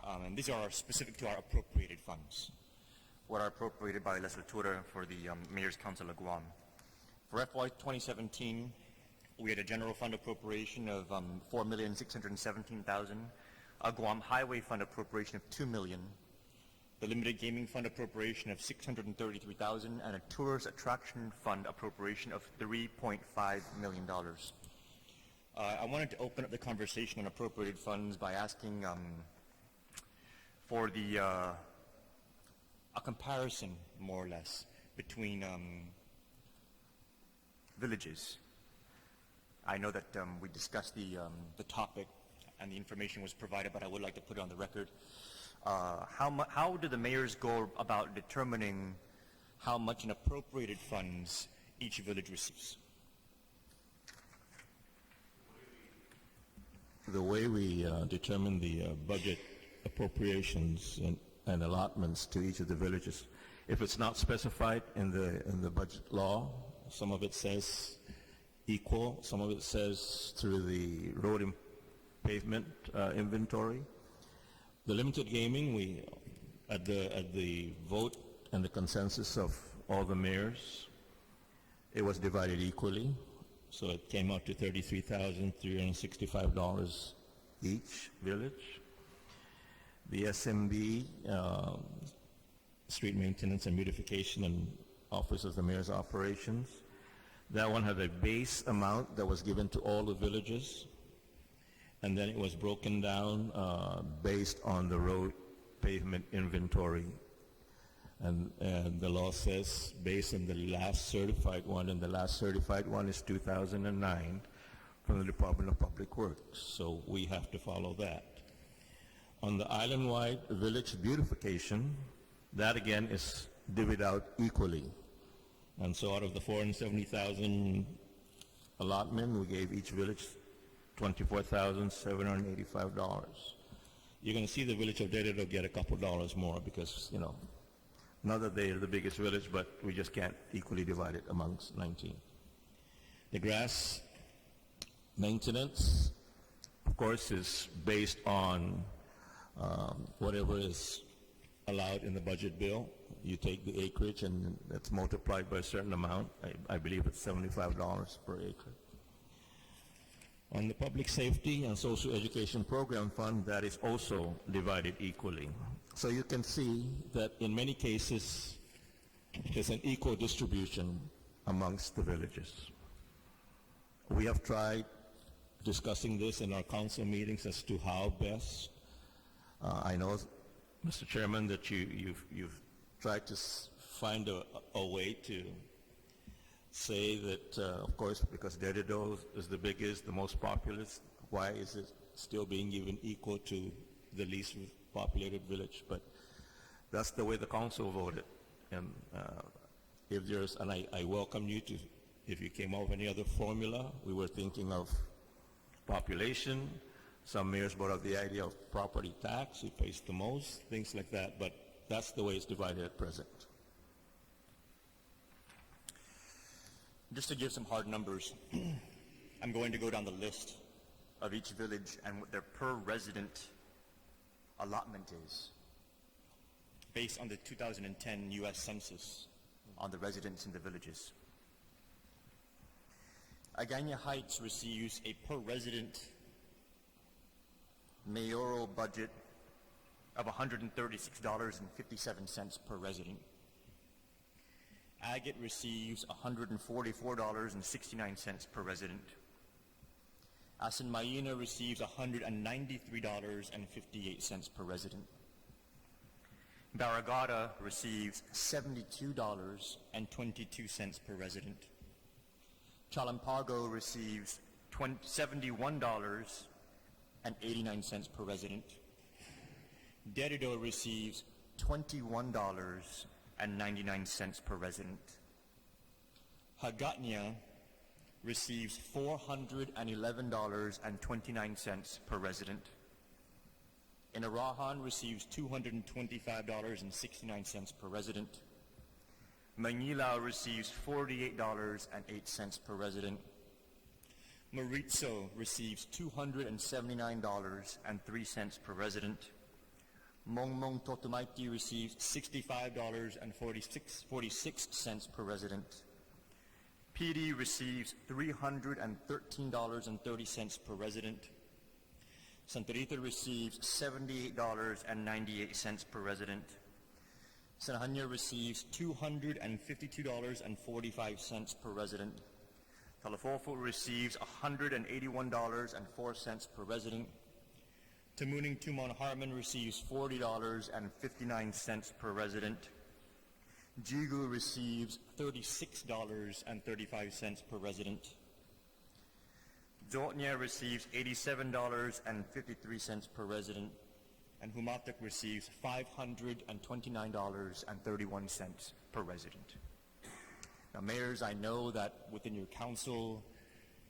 And these are specific to our appropriated funds, what are appropriated by Legislature for the Mayor's Council of Guam. For FY 2017, we had a general fund appropriation of $4,617,000, a Guam Highway Fund appropriation of $2 million, the Limited Gaming Fund appropriation of $633,000, and a Tourist Attraction Fund appropriation of $3.5 million. I wanted to open up the conversation on appropriated funds by asking for the a comparison, more or less, between villages. I know that we discussed the topic and the information was provided, but I would like to put it on the record. How do the mayors go about determining how much in appropriated funds each village receives? The way we determine the budget appropriations and allotments to each of the villages, if it's not specified in the budget law, some of it says equal, some of it says through the road and pavement inventory. The limited gaming, we at the vote and the consensus of all the mayors, it was divided equally. So it came out to $33,365 each village. The SMB, Street Maintenance and Beautification and Office of the Mayor's Operations, that one had a base amount that was given to all the villages, and then it was broken down based on the road pavement inventory. And the law says based on the last certified one, and the last certified one is 2009 from the Department of Public Works. So we have to follow that. On the island-wide village beautification, that again is divvied out equally. And so out of the 470,000 allotment, we gave each village $24,785. You're going to see the village of Dededo get a couple dollars more because, you know, not that they are the biggest village, but we just can't equally divide it amongst 19. The grass maintenance, of course, is based on whatever is allowed in the budget bill. You take the acreage and that's multiplied by a certain amount. I believe it's $75 per acre. On the Public Safety and Social Education Program Fund, that is also divided equally. So you can see that in many cases, there's an equal distribution amongst the villages. We have tried discussing this in our council meetings as to how best. I know, Mr. Chairman, that you've tried to find a way to say that, of course, because Dededo is the biggest, the most populous, why is it still being given equal to the least populated village? But that's the way the council voted. And if there's, and I welcome you to, if you came up with any other formula, we were thinking of population. Some mayors brought up the idea of property tax, who pays the most, things like that, but that's the way it's divided at present. Just to give some hard numbers, I'm going to go down the list of each village and what their per resident allotment is based on the 2010 U.S. Census on the residents in the villages. Agana Heights receives a per resident mayoral budget of $136.57 per resident. Agate receives $144.69 per resident. Asan Maina receives $193.58 per resident. Barragata receives $72.22 per resident. Chalampago receives $71.89 per resident. Dededo receives $21.99 per resident. Hagatnya receives $411.29 per resident. Inarahan receives $225.69 per resident. Manila receives $48.08 per resident. Maritzo receives $279.03 per resident. Mongmong Totomaiti receives $65.46 per resident. PD receives $313.30 per resident. Santa Rita receives $78.98 per resident. Sanahanya receives $252.45 per resident. Talafofo receives $181.04 per resident. Tamuning Tumon Harmon receives $40.59 per resident. Jigu receives $36.35 per resident. Zotnya receives $87.53 per resident, and Humatak receives $529.31 per resident. Now, mayors, I know that within your council,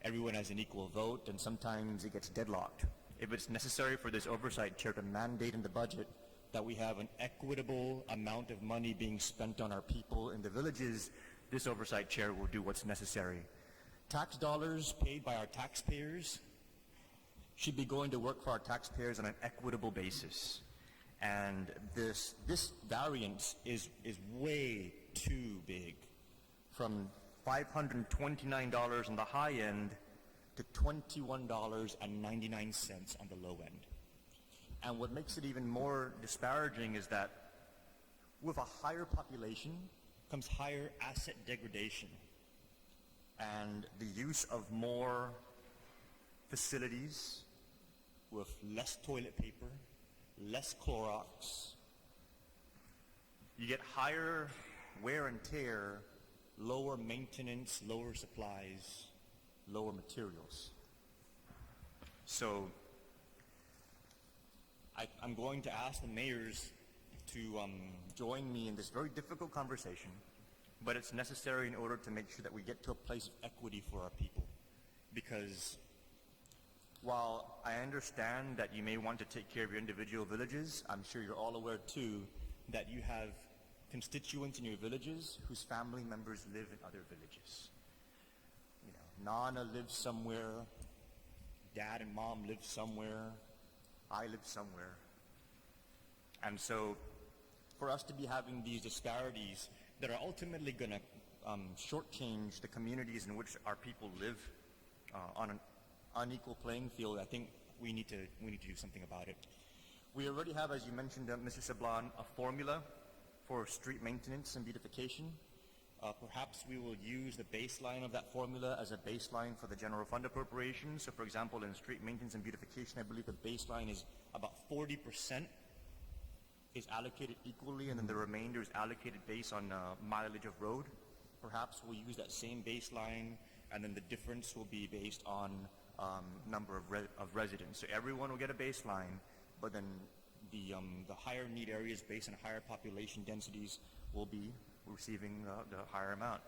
everyone has an equal vote, and sometimes it gets deadlocked. If it's necessary for this oversight chair to mandate in the budget that we have an equitable amount of money being spent on our people in the villages, this oversight chair will do what's necessary. Tax dollars paid by our taxpayers should be going to work for our taxpayers on an equitable basis. And this variance is way too big, from $529 on the high end to $21.99 on the low end. And what makes it even more disparaging is that with a higher population comes higher asset degradation, and the use of more facilities with less toilet paper, less Clorox. You get higher wear and tear, lower maintenance, lower supplies, lower materials. So I'm going to ask the mayors to join me in this very difficult conversation, but it's necessary in order to make sure that we get to a place of equity for our people. Because while I understand that you may want to take care of your individual villages, I'm sure you're all aware too that you have constituents in your villages whose family members live in other villages. You know, Nana lives somewhere, Dad and Mom live somewhere, I live somewhere. And so for us to be having these disparities that are ultimately going to shortchange the communities in which our people live on an unequal playing field, I think we need to do something about it. We already have, as you mentioned, Mr. Sablan, a formula for street maintenance and beautification. Perhaps we will use the baseline of that formula as a baseline for the general fund appropriation. So for example, in street maintenance and beautification, I believe the baseline is about 40% is allocated equally, and then the remainder is allocated based on mileage of road. Perhaps we'll use that same baseline, and then the difference will be based on number of residents. So everyone will get a baseline, but then the higher need areas based on higher population densities will be receiving the higher amount.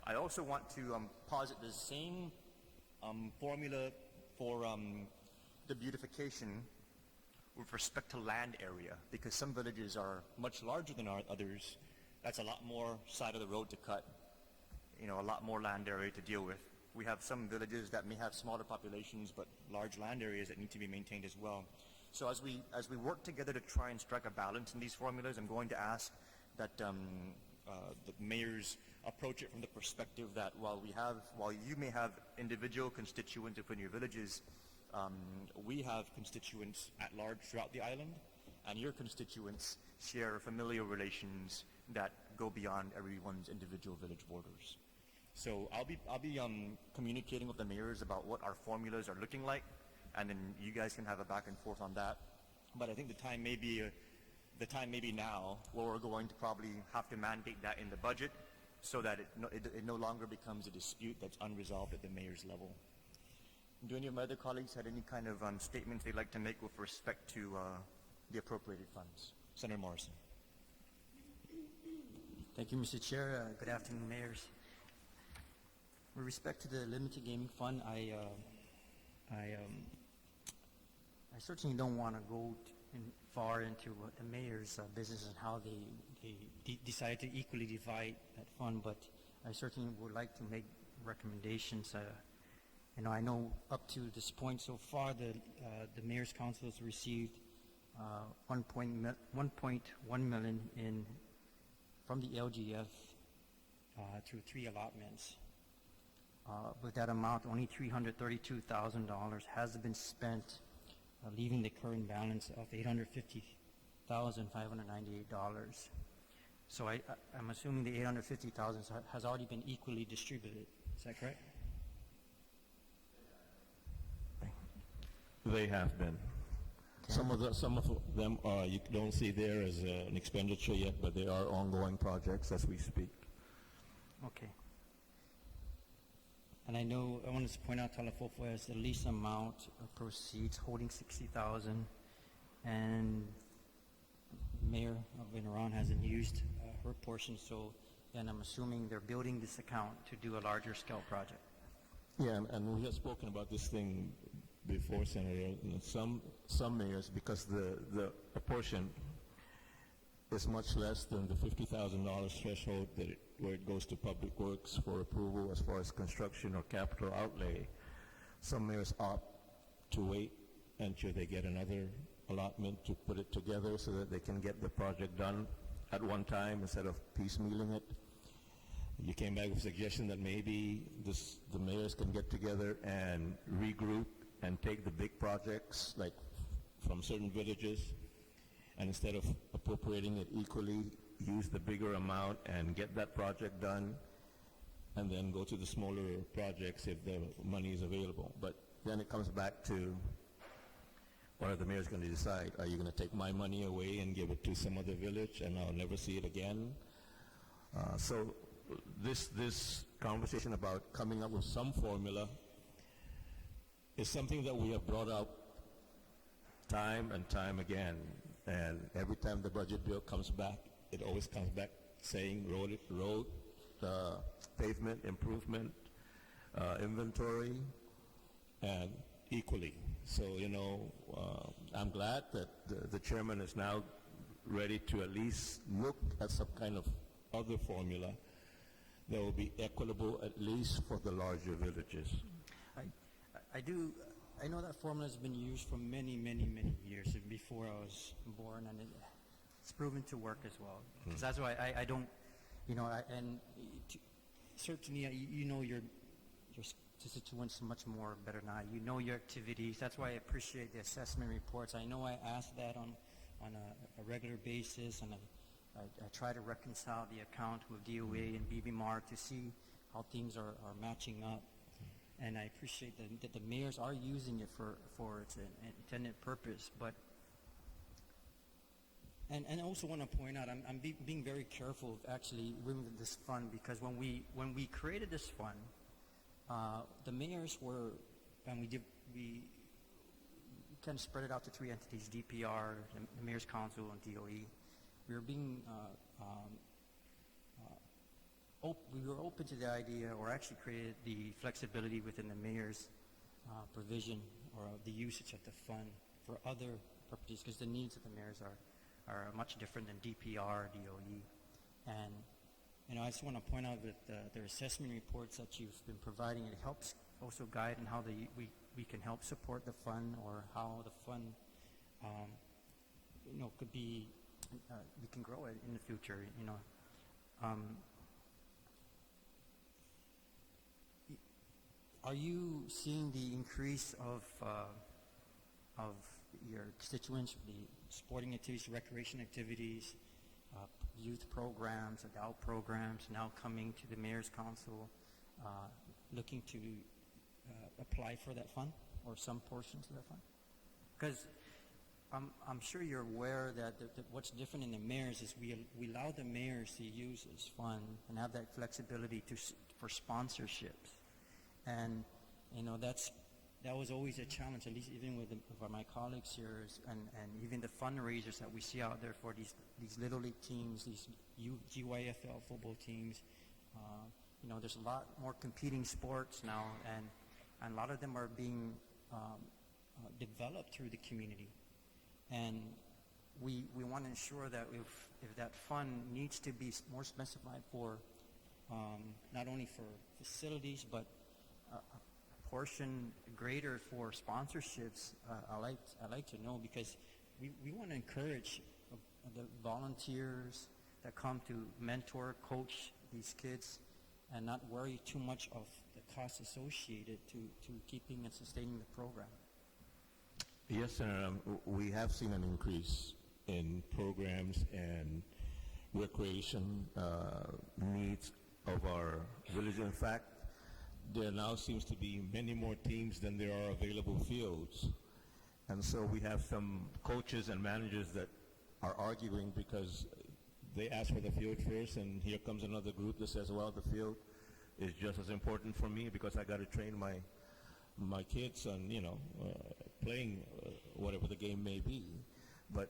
I also want to posit the same formula for the beautification with respect to land area, because some villages are much larger than others. That's a lot more side of the road to cut, you know, a lot more land area to deal with. We have some villages that may have smaller populations but large land areas that need to be maintained as well. So as we work together to try and strike a balance in these formulas, I'm going to ask that the mayors approach it from the perspective that while you may have individual constituents within your villages, we have constituents at large throughout the island, and your constituents share familial relations that go beyond everyone's individual village borders. So I'll be communicating with the mayors about what our formulas are looking like, and then you guys can have a back and forth on that. But I think the time may be now where we're going to probably have to mandate that in the budget, so that it no longer becomes a dispute that's unresolved at the mayor's level. Do any of my other colleagues have any kind of statements they'd like to make with respect to the appropriated funds? Senator Morrison. Thank you, Mr. Chair. Good afternoon, mayors. With respect to the limited gaming fund, I certainly don't want to go far into the mayor's business and how they decide to equally divide that fund, but I certainly would like to make recommendations. I know up to this point so far, the mayor's council has received 1.1 million from the LGF through 3 allotments. With that amount, only $332,000 has been spent, leaving the current balance of $850,598. So I'm assuming the $850,000 has already been equally distributed. Is that correct? They have been. Some of them you don't see there as an expenditure yet, but they are ongoing projects as we speak. Okay. And I know, I wanted to point out Talafofo has the least amount of proceeds, holding 60,000, and Mayor of Veneron hasn't used her portion, so then I'm assuming they're building this account to do a larger scale project. Yeah, and we have spoken about this thing before, Senator. And some mayors, because the portion is much less than the $50,000 threshold where it goes to Public Works for approval as far as construction or capital outlay, some mayors opt to wait until they get another allotment to put it together so that they can get the project done at one time instead of piecemealing it. You came back with a suggestion that maybe the mayors can get together and regroup and take the big projects, like from certain villages, and instead of appropriating it equally, use the bigger amount and get that project done, and then go to the smaller projects if the money is available. But then it comes back to, what are the mayors going to decide? Are you going to take my money away and give it to some other village and I'll never see it again? So this conversation about coming up with some formula is something that we have brought up time and time again. And every time the budget bill comes back, it always comes back saying road, pavement, improvement, inventory, and equally. So, I'm glad that the chairman is now ready to at least look at some kind of other formula that will be equitable at least for the larger villages. I know that formula has been used for many, many, many years before I was born, and it's proven to work as well. Because that's why I don't, certainly your constituents much more better now. You know your activities. That's why I appreciate the assessment reports. I know I ask that on a regular basis, and I try to reconcile the account with DOA and BBMAR to see how things are matching up. And I appreciate that the mayors are using it for its intended purpose. But and I also want to point out, I'm being very careful of actually with this fund, because when we created this fund, the mayors were, and we kind of spread it out to three entities: DPR, the Mayor's Council, and DOE. We were being we were open to the idea, or actually created the flexibility within the mayor's provision or the usage of the fund for other purposes, because the needs of the mayors are much different than DPR, DOE. And I just want to point out that the assessment reports that you've been providing, it helps also guide on how we can help support the fund, or how the fund could be, we can grow it in the future. Are you seeing the increase of your constituents, the sporting activities, recreation activities, youth programs, adult programs now coming to the Mayor's Council, looking to apply for that fund or some portions of that fund? Because I'm sure you're aware that what's different in the mayors is we allow the mayors to use this fund and have that flexibility for sponsorships. And that was always a challenge, at least even with my colleagues here, and even the fundraisers that we see out there for these little league teams, these GYFL football teams. There's a lot more competing sports now, and a lot of them are being developed through the community. And we want to ensure that if that fund needs to be more specified for not only for facilities, but a portion greater for sponsorships, I like to know, because we want to encourage the volunteers that come to mentor, coach these kids, and not worry too much of the costs associated to keeping and sustaining the program. Yes, Senator. We have seen an increase in programs and recreation needs of our village. In fact, there now seems to be many more teams than there are available fields. And so we have some coaches and managers that are arguing because they asked for the field first, and here comes another group that says, well, the field is just as important for me because I got to train my kids on, playing whatever the game may be. But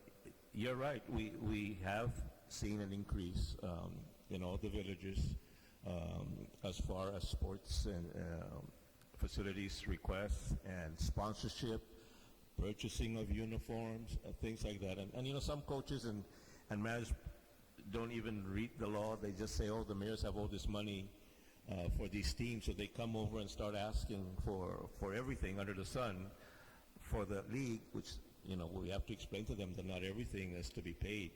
you're right. We have seen an increase in all the villages as far as sports and facilities requests and sponsorship, purchasing of uniforms, things like that. And some coaches and managers don't even read the law. They just say, oh, the mayors have all this money for these teams, so they come over and start asking for everything under the sun for the league, which, we have to explain to them that not everything is to be paid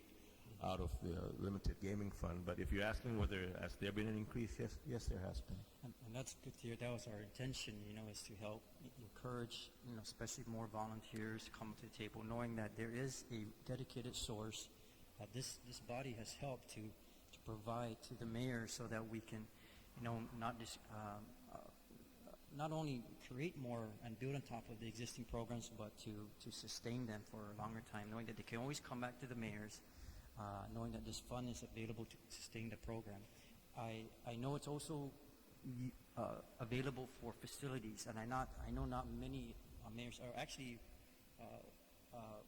out of the limited gaming fund. But if you're asking whether has there been an increase, yes, there has been. And that's good to hear. That was our intention, is to help encourage, especially more volunteers to come to the table, knowing that there is a dedicated source that this body has helped to provide to the mayor so that we can, not only create more and build on top of the existing programs, but to sustain them for a longer time, knowing that they can always come back to the mayors, knowing that this fund is available to sustain the program. I know it's also available for facilities, and I know not many mayors are actually,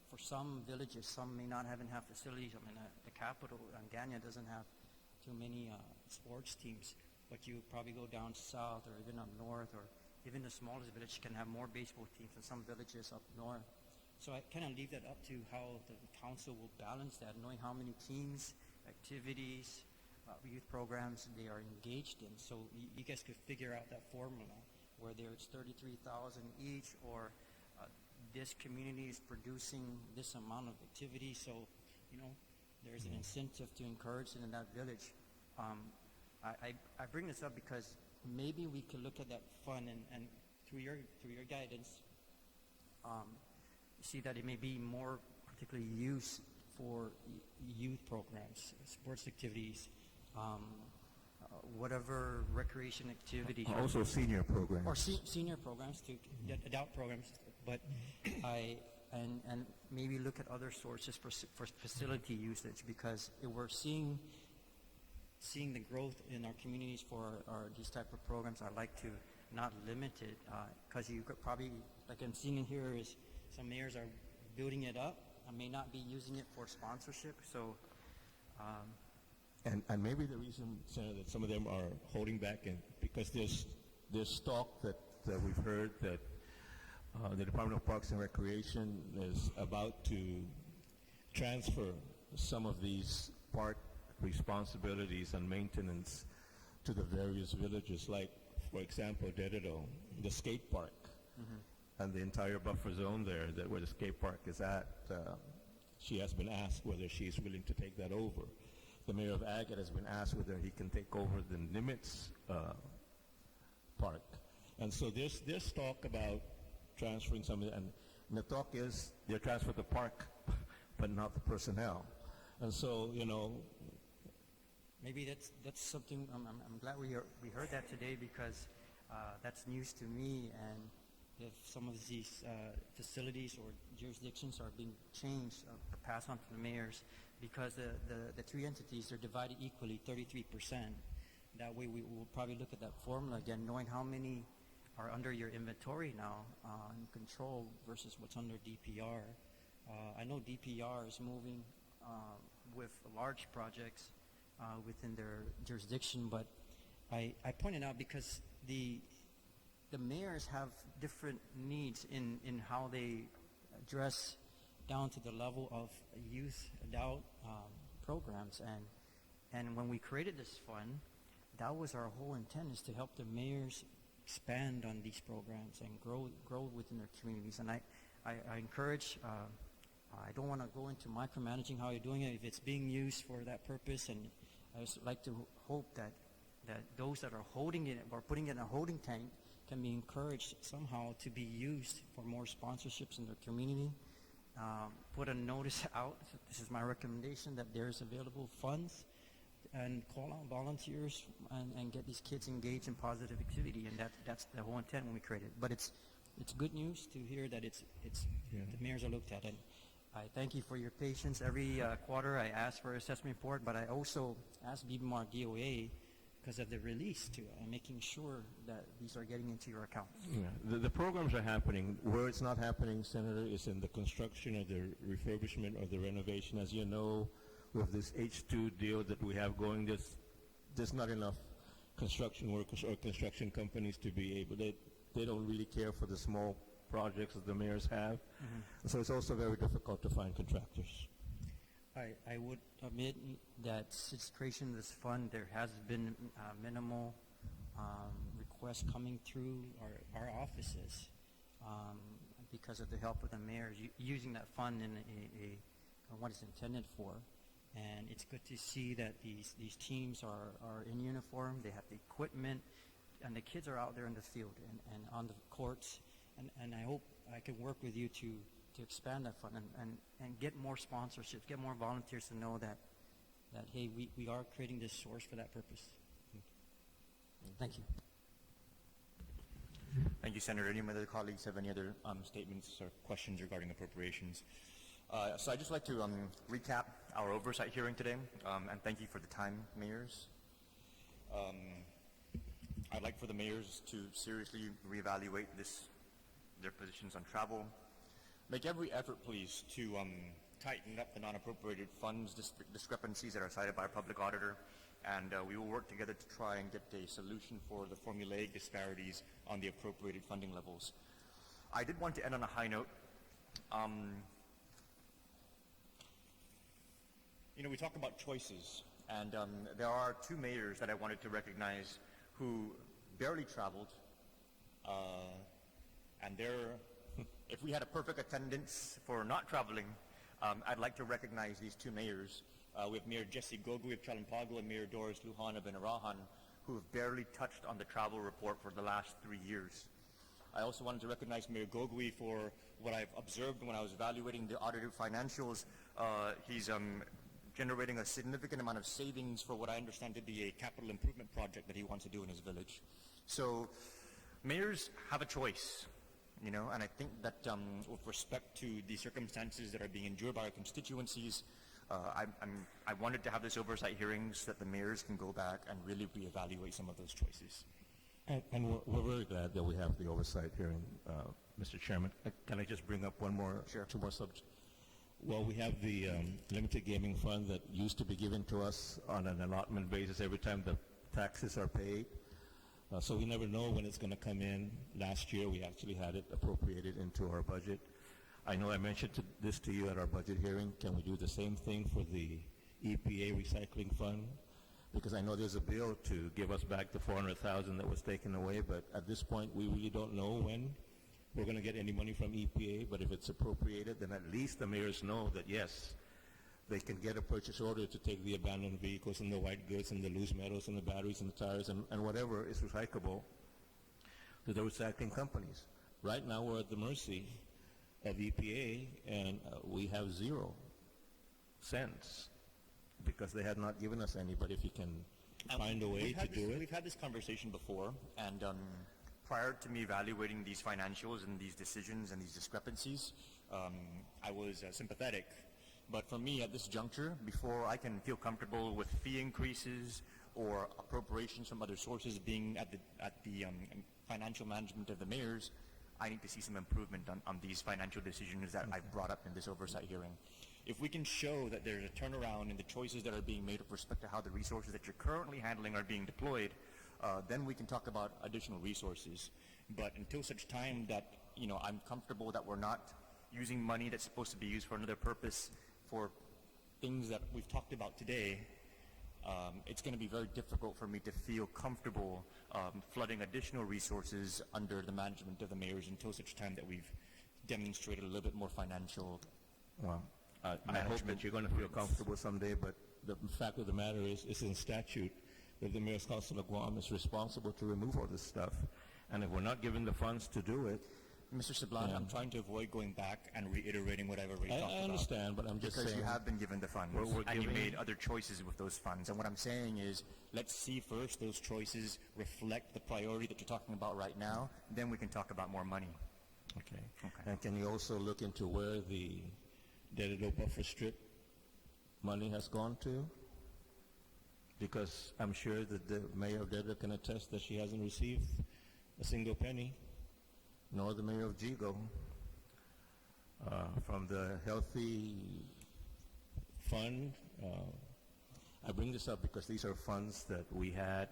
for some villages, some may not even have facilities. I mean, the capital, Ganya, doesn't have too many sports teams, but you probably go down south or even up north, or even the smallest village can have more baseball teams than some villages up north. So I kind of leave that up to how the council will balance that, knowing how many teams, activities, youth programs they are engaged in. So you guys could figure out that formula, whether it's 33,000 each, or this community is producing this amount of activity. So, there's an incentive to encourage it in that village. I bring this up because maybe we could look at that fund and through your guidance, see that it may be more particularly used for youth programs, sports activities, whatever recreation activities. Also senior programs. Or senior programs, to adult programs. But and maybe look at other sources for facility usage, because we're seeing the growth in our communities for these type of programs. I'd like to not limit it, because you could probably, like I'm seeing in here, is some mayors are building it up and may not be using it for sponsorship. So, and maybe the reason, Senator, that some of them are holding back, and because there's talk that we've heard that the Department of Parks and Recreation is about to transfer some of these park responsibilities and maintenance to the various villages, like, for example, Dededo, the skate park, and the entire buffer zone there, where the skate park is at. She has been asked whether she's willing to take that over. The mayor of Agate has been asked whether he can take over the Nimitz park. And so there's talk about transferring some of it, and the talk is they're transferring the park, but not the personnel. And so, maybe that's something. I'm glad we heard that today, because that's news to me. And if some of these facilities or jurisdictions are being changed, passed on to the mayors, because the three entities are divided equally, 33%. That way, we will probably look at that formula again, knowing how many are under your inventory now and control versus what's under DPR. I know DPR is moving with large projects within their jurisdiction, but I pointed out because the mayors have different needs in how they address down to the level of youth, adult programs. And when we created this fund, that was our whole intent, is to help the mayors expand on these programs and grow within their communities. And I encourage, I don't want to go into micromanaging how you're doing it, if it's being used for that purpose, and I just like to hope that those that are holding it or putting it in a holding tank can be encouraged somehow to be used for more sponsorships in their community. Put a notice out, this is my recommendation, that there's available funds, and call out volunteers and get these kids engaged in positive activity, and that's the whole intent when we created it. But it's it's good news to hear that the mayors are looked at. And I thank you for your patience. Every quarter I ask for assessment report, but I also ask BBMAR DOA because of the release to making sure that these are getting into your account. Yeah, the programs are happening. Where it's not happening, Senator, is in the construction or the refurbishment or the renovation. As you know, with this H2 deal that we have going, there's not enough construction workers or construction companies to be able, they don't really care for the small projects that the mayors have. So it's also very difficult to find contractors. I would admit that since creation of this fund, there has been minimal requests coming through our offices because of the help of the mayors using that fund in what it's intended for. And it's good to see that these teams are in uniform, they have the equipment, and the kids are out there in the field and on the courts. And I hope I can work with you to expand that fund and get more sponsorships, get more volunteers to know that hey, we are creating this source for that purpose. Thank you. Thank you, Senator. Any of my other colleagues have any other statements or questions regarding appropriations? So I'd just like to recap our oversight hearing today, and thank you for the time, mayors. I'd like for the mayors to seriously reevaluate their positions on travel. Make every effort, please, to tighten up the non-appropriated funds discrepancies that are cited by our public auditor, and we will work together to try and get a solution for the formulaic disparities on the appropriated funding levels. I did want to end on a high note. You know, we talk about choices, and there are two mayors that I wanted to recognize who barely traveled, and if we had a perfect attendance for not traveling, I'd like to recognize these two mayors. We have Mayor Jesse Gogui of Chalampago and Mayor Doris Lujan of Benarahan, who have barely touched on the travel report for the last 3 years. I also wanted to recognize Mayor Gogui for what I've observed when I was evaluating the audited financials. He's generating a significant amount of savings for what I understand to be a capital improvement project that he wants to do in his village. So mayors have a choice, you know, and I think that with respect to the circumstances that are being endured by our constituencies, I wanted to have this oversight hearing so that the mayors can go back and really reevaluate some of those choices. And we're very glad that we have the oversight hearing, Mr. Chairman. Can I just bring up two more subjects? Well, we have the limited gaming fund that used to be given to us on an allotment basis every time the taxes are paid. So we never know when it's going to come in. Last year, we actually had it appropriated into our budget. I know I mentioned this to you at our budget hearing. Can we do the same thing for the EPA recycling fund? Because I know there's a bill to give us back the $400,000 that was taken away, but at this point, we really don't know when we're going to get any money from EPA. But if it's appropriated, then at least the mayors know that, yes, they can get a purchase order to take the abandoned vehicles and the white goods and the loose metals and the batteries and the tires and whatever is recyclable to the recycling companies. Right now, we're at the mercy of EPA, and we have 0 cents because they had not given us any. But if you can find a way to do it. We've had this conversation before, and prior to me evaluating these financials and these decisions and these discrepancies, I was sympathetic. But for me, at this juncture, before I can feel comfortable with fee increases or appropriations from other sources being at the financial management of the mayors, I need to see some improvement on these financial decisions that I've brought up in this oversight hearing. If we can show that there's a turnaround in the choices that are being made with respect to how the resources that you're currently handling are being deployed, then we can talk about additional resources. But until such time that, you know, I'm comfortable that we're not using money that's supposed to be used for another purpose for things that we've talked about today, it's going to be very difficult for me to feel comfortable flooding additional resources under the management of the mayors until such time that we've demonstrated a little bit more financial. Well, I hope that you're going to feel comfortable someday, but the fact of the matter is, it's in statute that the Mayor's Council of Guam is responsible to remove all this stuff. And if we're not given the funds to do it, Mr. Sablan, I'm trying to avoid going back and reiterating what I've already talked about. I understand, but I'm just saying. Because you have been given the funds, and you made other choices with those funds. And what I'm saying is, let's see first those choices reflect the priority that you're talking about right now, then we can talk about more money. Okay. Okay. And can you also look into where the Dededo buffer strip money has gone to? Because I'm sure that the mayor of Dededo can attest that she hasn't received a single penny, nor the mayor of Jigo, from the healthy fund. I bring this up because these are funds that we had,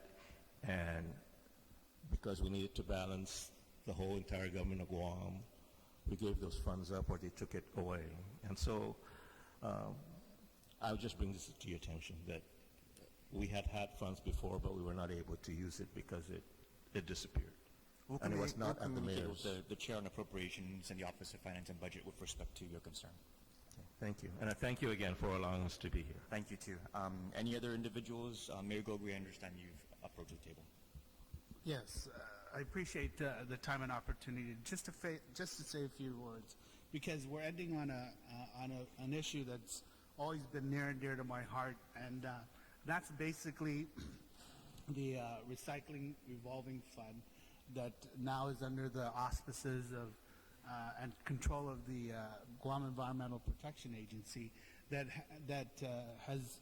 and because we needed to balance the whole entire government of Guam, we gave those funds up or they took it away. And so I'll just bring this to your attention that we had funds before, but we were not able to use it because it disappeared. And it was not at the mayor's. The Chair on Appropriations and the Office of Finance and Budget with respect to your concern. Thank you. And I thank you again for allowing us to be here. Thank you, too. Any other individuals? Mayor Gogri, I understand you've approached the table. Yes, I appreciate the time and opportunity just to say a few words, because we're ending on an issue that's always been near and dear to my heart, and that's basically the recycling revolving fund that now is under the auspices of and control of the Guam Environmental Protection Agency that has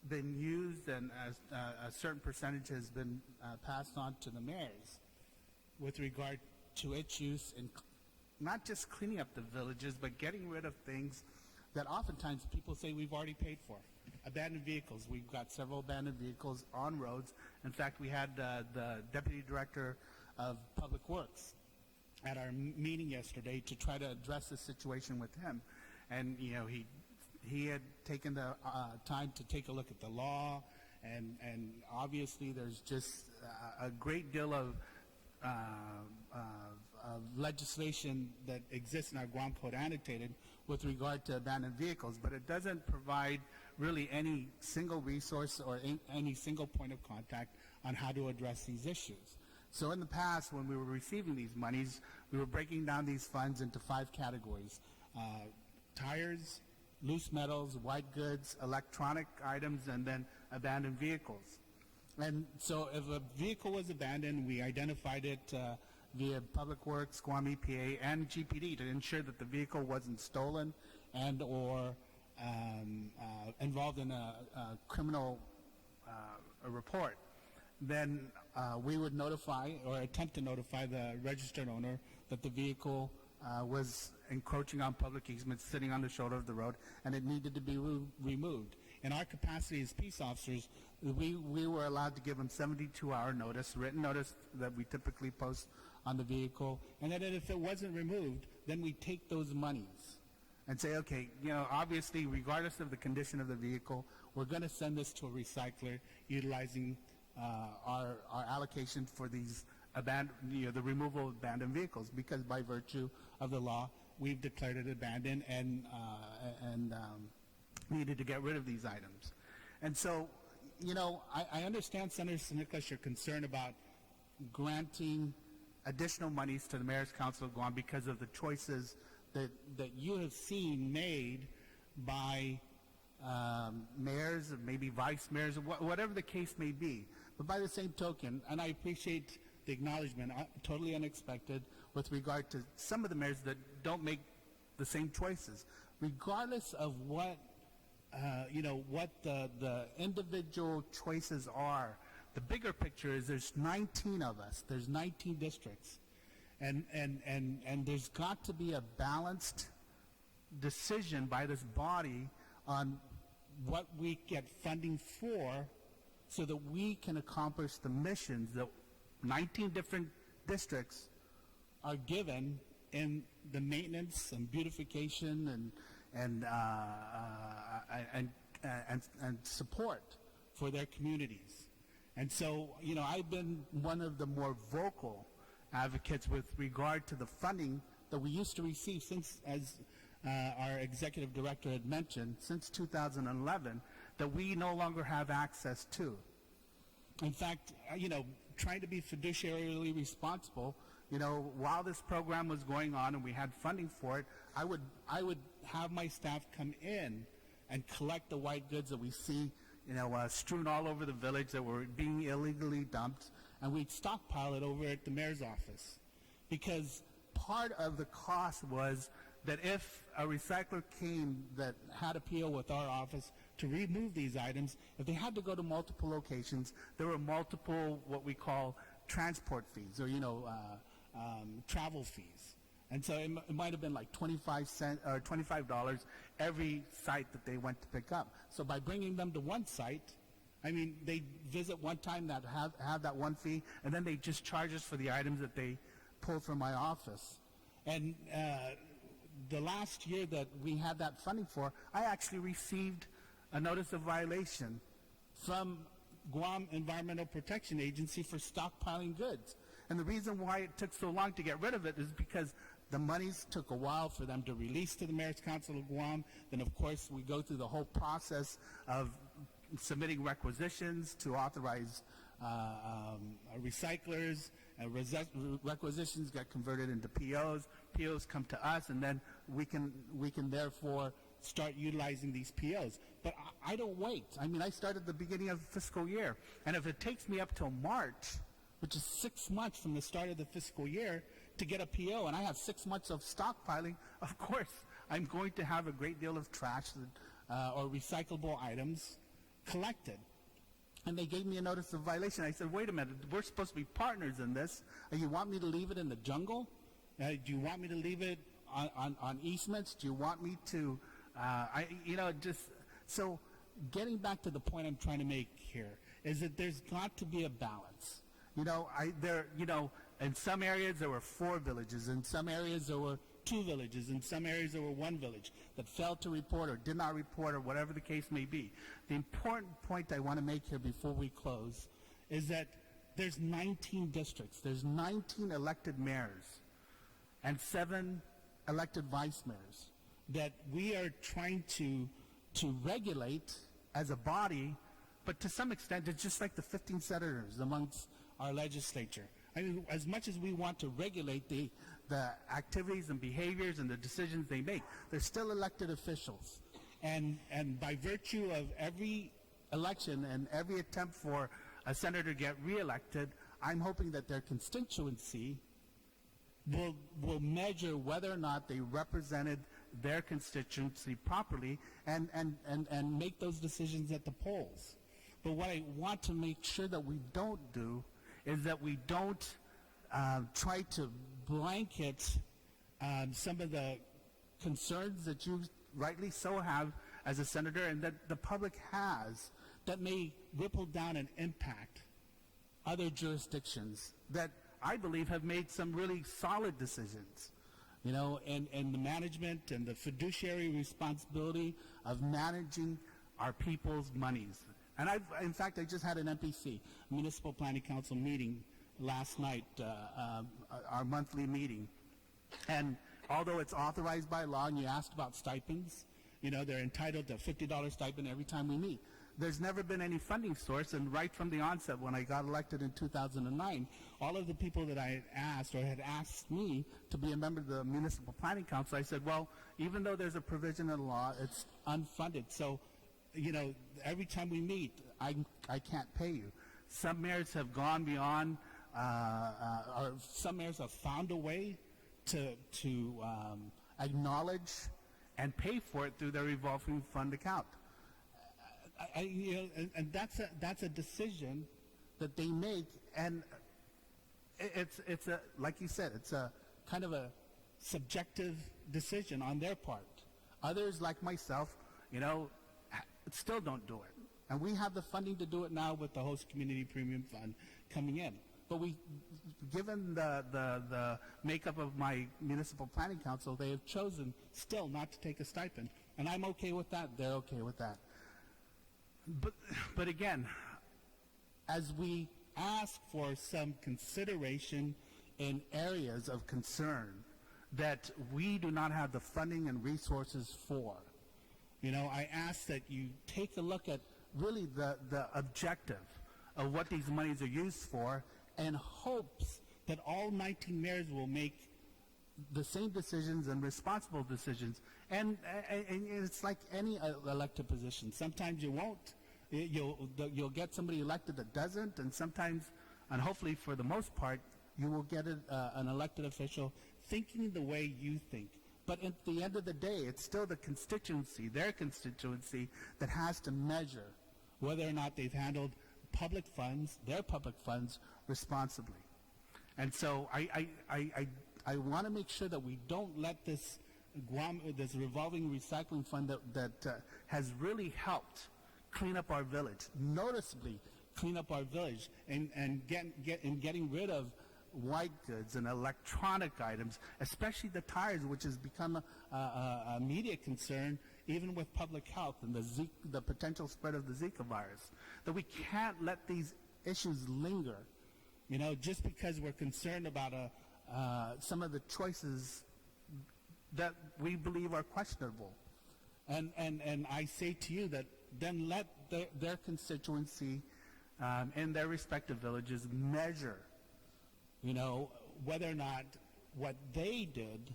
been used, and a certain percentage has been passed on to the mayors with regard to its use in not just cleaning up the villages, but getting rid of things that oftentimes people say we've already paid for. Abandoned vehicles. We've got several abandoned vehicles on roads. In fact, we had the Deputy Director of Public Works at our meeting yesterday to try to address the situation with him. And, you know, he had taken the time to take a look at the law, and obviously there's just a great deal of legislation that exists in our Guam Code annotated with regard to abandoned vehicles, but it doesn't provide really any single resource or any single point of contact on how to address these issues. So in the past, when we were receiving these monies, we were breaking down these funds into 5 categories: tires, loose metals, white goods, electronic items, and then abandoned vehicles. And so if a vehicle was abandoned, we identified it via Public Works, Guam EPA, and GPD to ensure that the vehicle wasn't stolen and or involved in a criminal report. Then we would notify or attempt to notify the registered owner that the vehicle was encroaching on public easements, sitting on the shoulder of the road, and it needed to be removed. In our capacity as peace officers, we were allowed to give them 72-hour notice, written notice that we typically post on the vehicle, and then if it wasn't removed, then we take those monies and say, okay, you know, obviously, regardless of the condition of the vehicle, we're going to send this to a recycler utilizing our allocation for these the removal of abandoned vehicles, because by virtue of the law, we've declared it abandoned and needed to get rid of these items. And so, you know, I understand, Senator Nicolas, your concern about granting additional monies to the Mayor's Council of Guam because of the choices that you have seen made by mayors, maybe vice mayors, whatever the case may be. But by the same token, and I appreciate the acknowledgement, totally unexpected, with regard to some of the mayors that don't make the same choices, regardless of what what the individual choices are. The bigger picture is there's 19 of us. There's 19 districts, and there's got to be a balanced decision by this body on what we get funding for, so that we can accomplish the missions that 19 different districts are given in the maintenance and beautification and support for their communities. And so, you know, I've been one of the more vocal advocates with regard to the funding that we used to receive since, as our executive director had mentioned, since 2011, that we no longer have access to. In fact, you know, trying to be fiduciarily responsible, you know, while this program was going on and we had funding for it, I would have my staff come in and collect the white goods that we see, you know, strewn all over the village that were being illegally dumped, and we'd stockpile it over at the mayor's office. Because part of the cost was that if a recycler came that had a PO with our office to remove these items, if they had to go to multiple locations, there were multiple what we call transport fees, or travel fees. And so it might have been like 25 cents or $25 every site that they went to pick up. So by bringing them to one site, I mean, they visit one time that have that one fee, and then they just charge us for the items that they pulled from my office. And the last year that we had that funding for, I actually received a notice of violation from Guam Environmental Protection Agency for stockpiling goods. And the reason why it took so long to get rid of it is because the monies took a while for them to release to the Mayor's Council of Guam. Then, of course, we go through the whole process of submitting requisitions to authorize recyclers. Requisitions get converted into POs. POs come to us, and then we can therefore start utilizing these POs. But I don't wait. I mean, I start at the beginning of the fiscal year, and if it takes me up till March, which is 6 months from the start of the fiscal year, to get a PO, and I have 6 months of stockpiling, of course, I'm going to have a great deal of trash or recyclable items collected. And they gave me a notice of violation. I said, wait a minute, we're supposed to be partners in this. You want me to leave it in the jungle? Do you want me to leave it on easements? Do you want me to, so getting back to the point I'm trying to make here is that there's got to be a balance. In some areas there were 4 villages. In some areas there were 2 villages. In some areas there were 1 village that failed to report or did not report, or whatever the case may be. The important point I want to make here before we close is that there's 19 districts. There's 19 elected mayors and 7 elected vice mayors that we are trying to regulate as a body, but to some extent it's just like the 15 senators amongst our legislature. I mean, as much as we want to regulate the activities and behaviors and the decisions they make, they're still elected officials. And by virtue of every election and every attempt for a senator to get reelected, I'm hoping that their constituency will measure whether or not they represented their constituency properly and make those decisions at the polls. But what I want to make sure that we don't do is that we don't try to blanket some of the concerns that you rightly so have as a senator and that the public has that may ripple down and impact other jurisdictions that I believe have made some really solid decisions, and the management and the fiduciary responsibility of managing our people's monies. And in fact, I just had an MPC, Municipal Planning Council meeting last night, our monthly meeting. And although it's authorized by law, and you asked about stipends, they're entitled to a $50 stipend every time we meet. There's never been any funding source, and right from the onset when I got elected in 2009, all of the people that I had asked or had asked me to be a member of the Municipal Planning Council, I said, well, even though there's a provision in the law, it's unfunded. So every time we meet, I can't pay you. Some mayors have gone beyond, or some mayors have found a way to acknowledge and pay for it through their revolving fund account. And that's a decision that they make, and it's a, like you said, it's a kind of a subjective decision on their part. Others, like myself, still don't do it. And we have the funding to do it now with the Host Community Premium Fund coming in. But given the makeup of my Municipal Planning Council, they have chosen still not to take a stipend. And I'm okay with that. They're okay with that. But again, as we ask for some consideration in areas of concern that we do not have the funding and resources for, I ask that you take a look at really the objective of what these monies are used for, and hopes that all 19 mayors will make the same decisions and responsible decisions. And it's like any elected position. Sometimes you won't. You'll get somebody elected that doesn't, and sometimes, and hopefully for the most part, you will get an elected official thinking the way you think. But at the end of the day, it's still the constituency, their constituency, that has to measure whether or not they've handled public funds, their public funds, responsibly. And so I want to make sure that we don't let this Guam, this revolving recycling fund that has really helped clean up our village, noticeably clean up our village, and getting rid of white goods and electronic items, especially the tires, which has become a media concern, even with public health and the potential spread of the Zika virus. That we can't let these issues linger, just because we're concerned about some of the choices that we believe are questionable. And I say to you that then let their constituency in their respective villages measure, whether or not what they did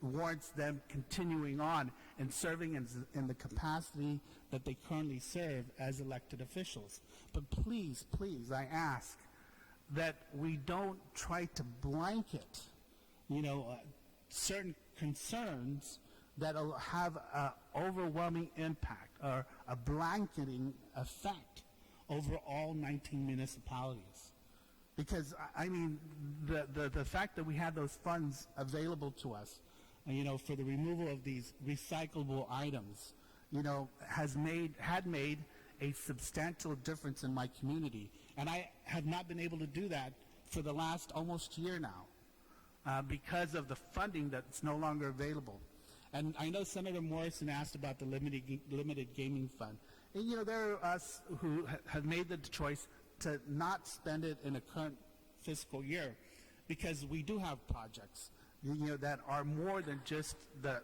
warrants them continuing on and serving in the capacity that they currently serve as elected officials. But please, please, I ask that we don't try to blanket, certain concerns that will have an overwhelming impact or a blanketing effect over all 19 municipalities. Because, the fact that we have those funds available to us, for the removal of these recyclable items, had made a substantial difference in my community. And I have not been able to do that for the last almost year now because of the funding that's no longer available. And I know Senator Morrison asked about the limited gaming fund. And, there are us who have made the choice to not spend it in a current fiscal year because we do have projects, that are more than just the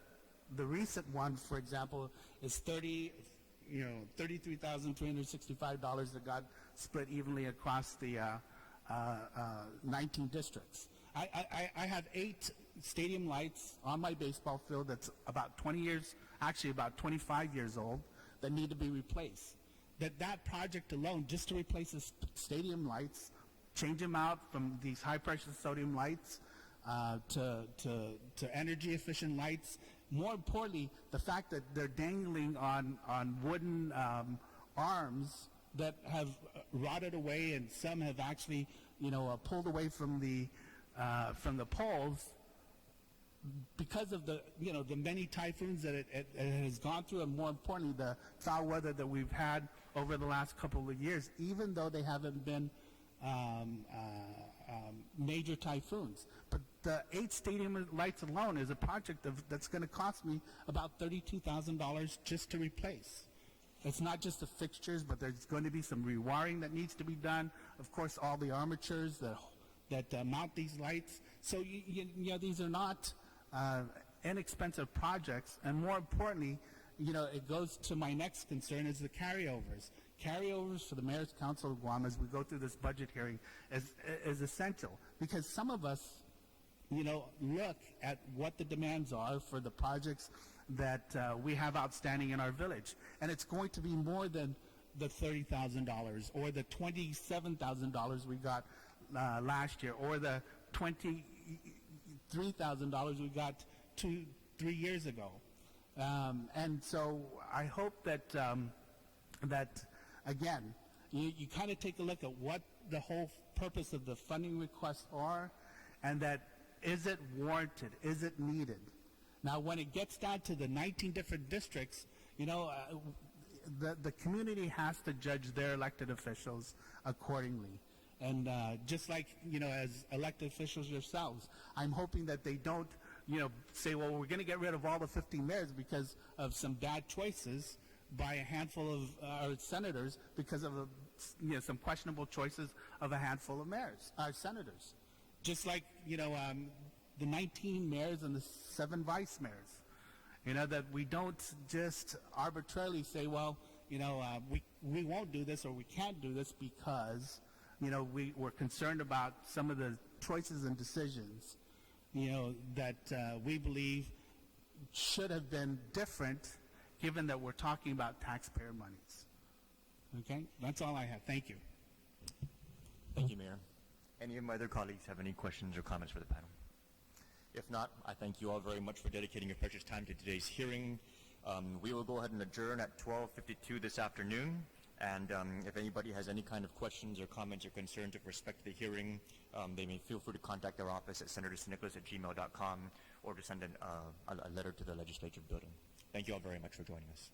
recent one, for example, is $33,365 that got split evenly across the 19 districts. I have 8 stadium lights on my baseball field that's about 20 years, actually about 25 years old, that need to be replaced. That project alone, just to replace the stadium lights, change them out from these high-pressure sodium lights to energy efficient lights. More importantly, the fact that they're dangling on wooden arms that have rotted away, and some have actually, pulled away from the poles because of the many typhoons that it has gone through, and more importantly, the foul weather that we've had over the last couple of years, even though they haven't been major typhoons. But the 8 stadium lights alone is a project that's going to cost me about $32,000 just to replace. It's not just the fixtures, but there's going to be some rewiring that needs to be done. Of course, all the armatures that mount these lights. So these are not inexpensive projects, and more importantly, it goes to my next concern is the carryovers. Carryovers for the Mayor's Council of Guam as we go through this budget hearing is essential, because some of us, look at what the demands are for the projects that we have outstanding in our village, and it's going to be more than the $30,000 or the $27,000 we got last year, or the $23,000 we got 2-3 years ago. And so I hope that again, you kind of take a look at what the whole purpose of the funding requests are, and that is it warranted, is it needed? Now, when it gets down to the 19 different districts, the community has to judge their elected officials accordingly. And just like, as elected officials yourselves, I'm hoping that they don't, say, well, we're going to get rid of all the 15 mayors because of some bad choices by a handful of our senators because of some questionable choices of a handful of senators. Just like, the 19 mayors and the 7 vice mayors. That we don't just arbitrarily say, well, we won't do this or we can't do this because, we're concerned about some of the choices and decisions, that we believe should have been different, given that we're talking about taxpayer monies. Okay? That's all I have. Thank you. Thank you, Mayor. Any of my other colleagues have any questions or comments for the panel? If not, I thank you all very much for dedicating your precious time to today's hearing. We will go ahead and adjourn at 12:52 this afternoon. And if anybody has any kind of questions or comments or concerns with respect to the hearing, they may feel free to contact our office at senatornicolas@gmail.com or to send a letter to the legislature building. Thank you all very much for joining us.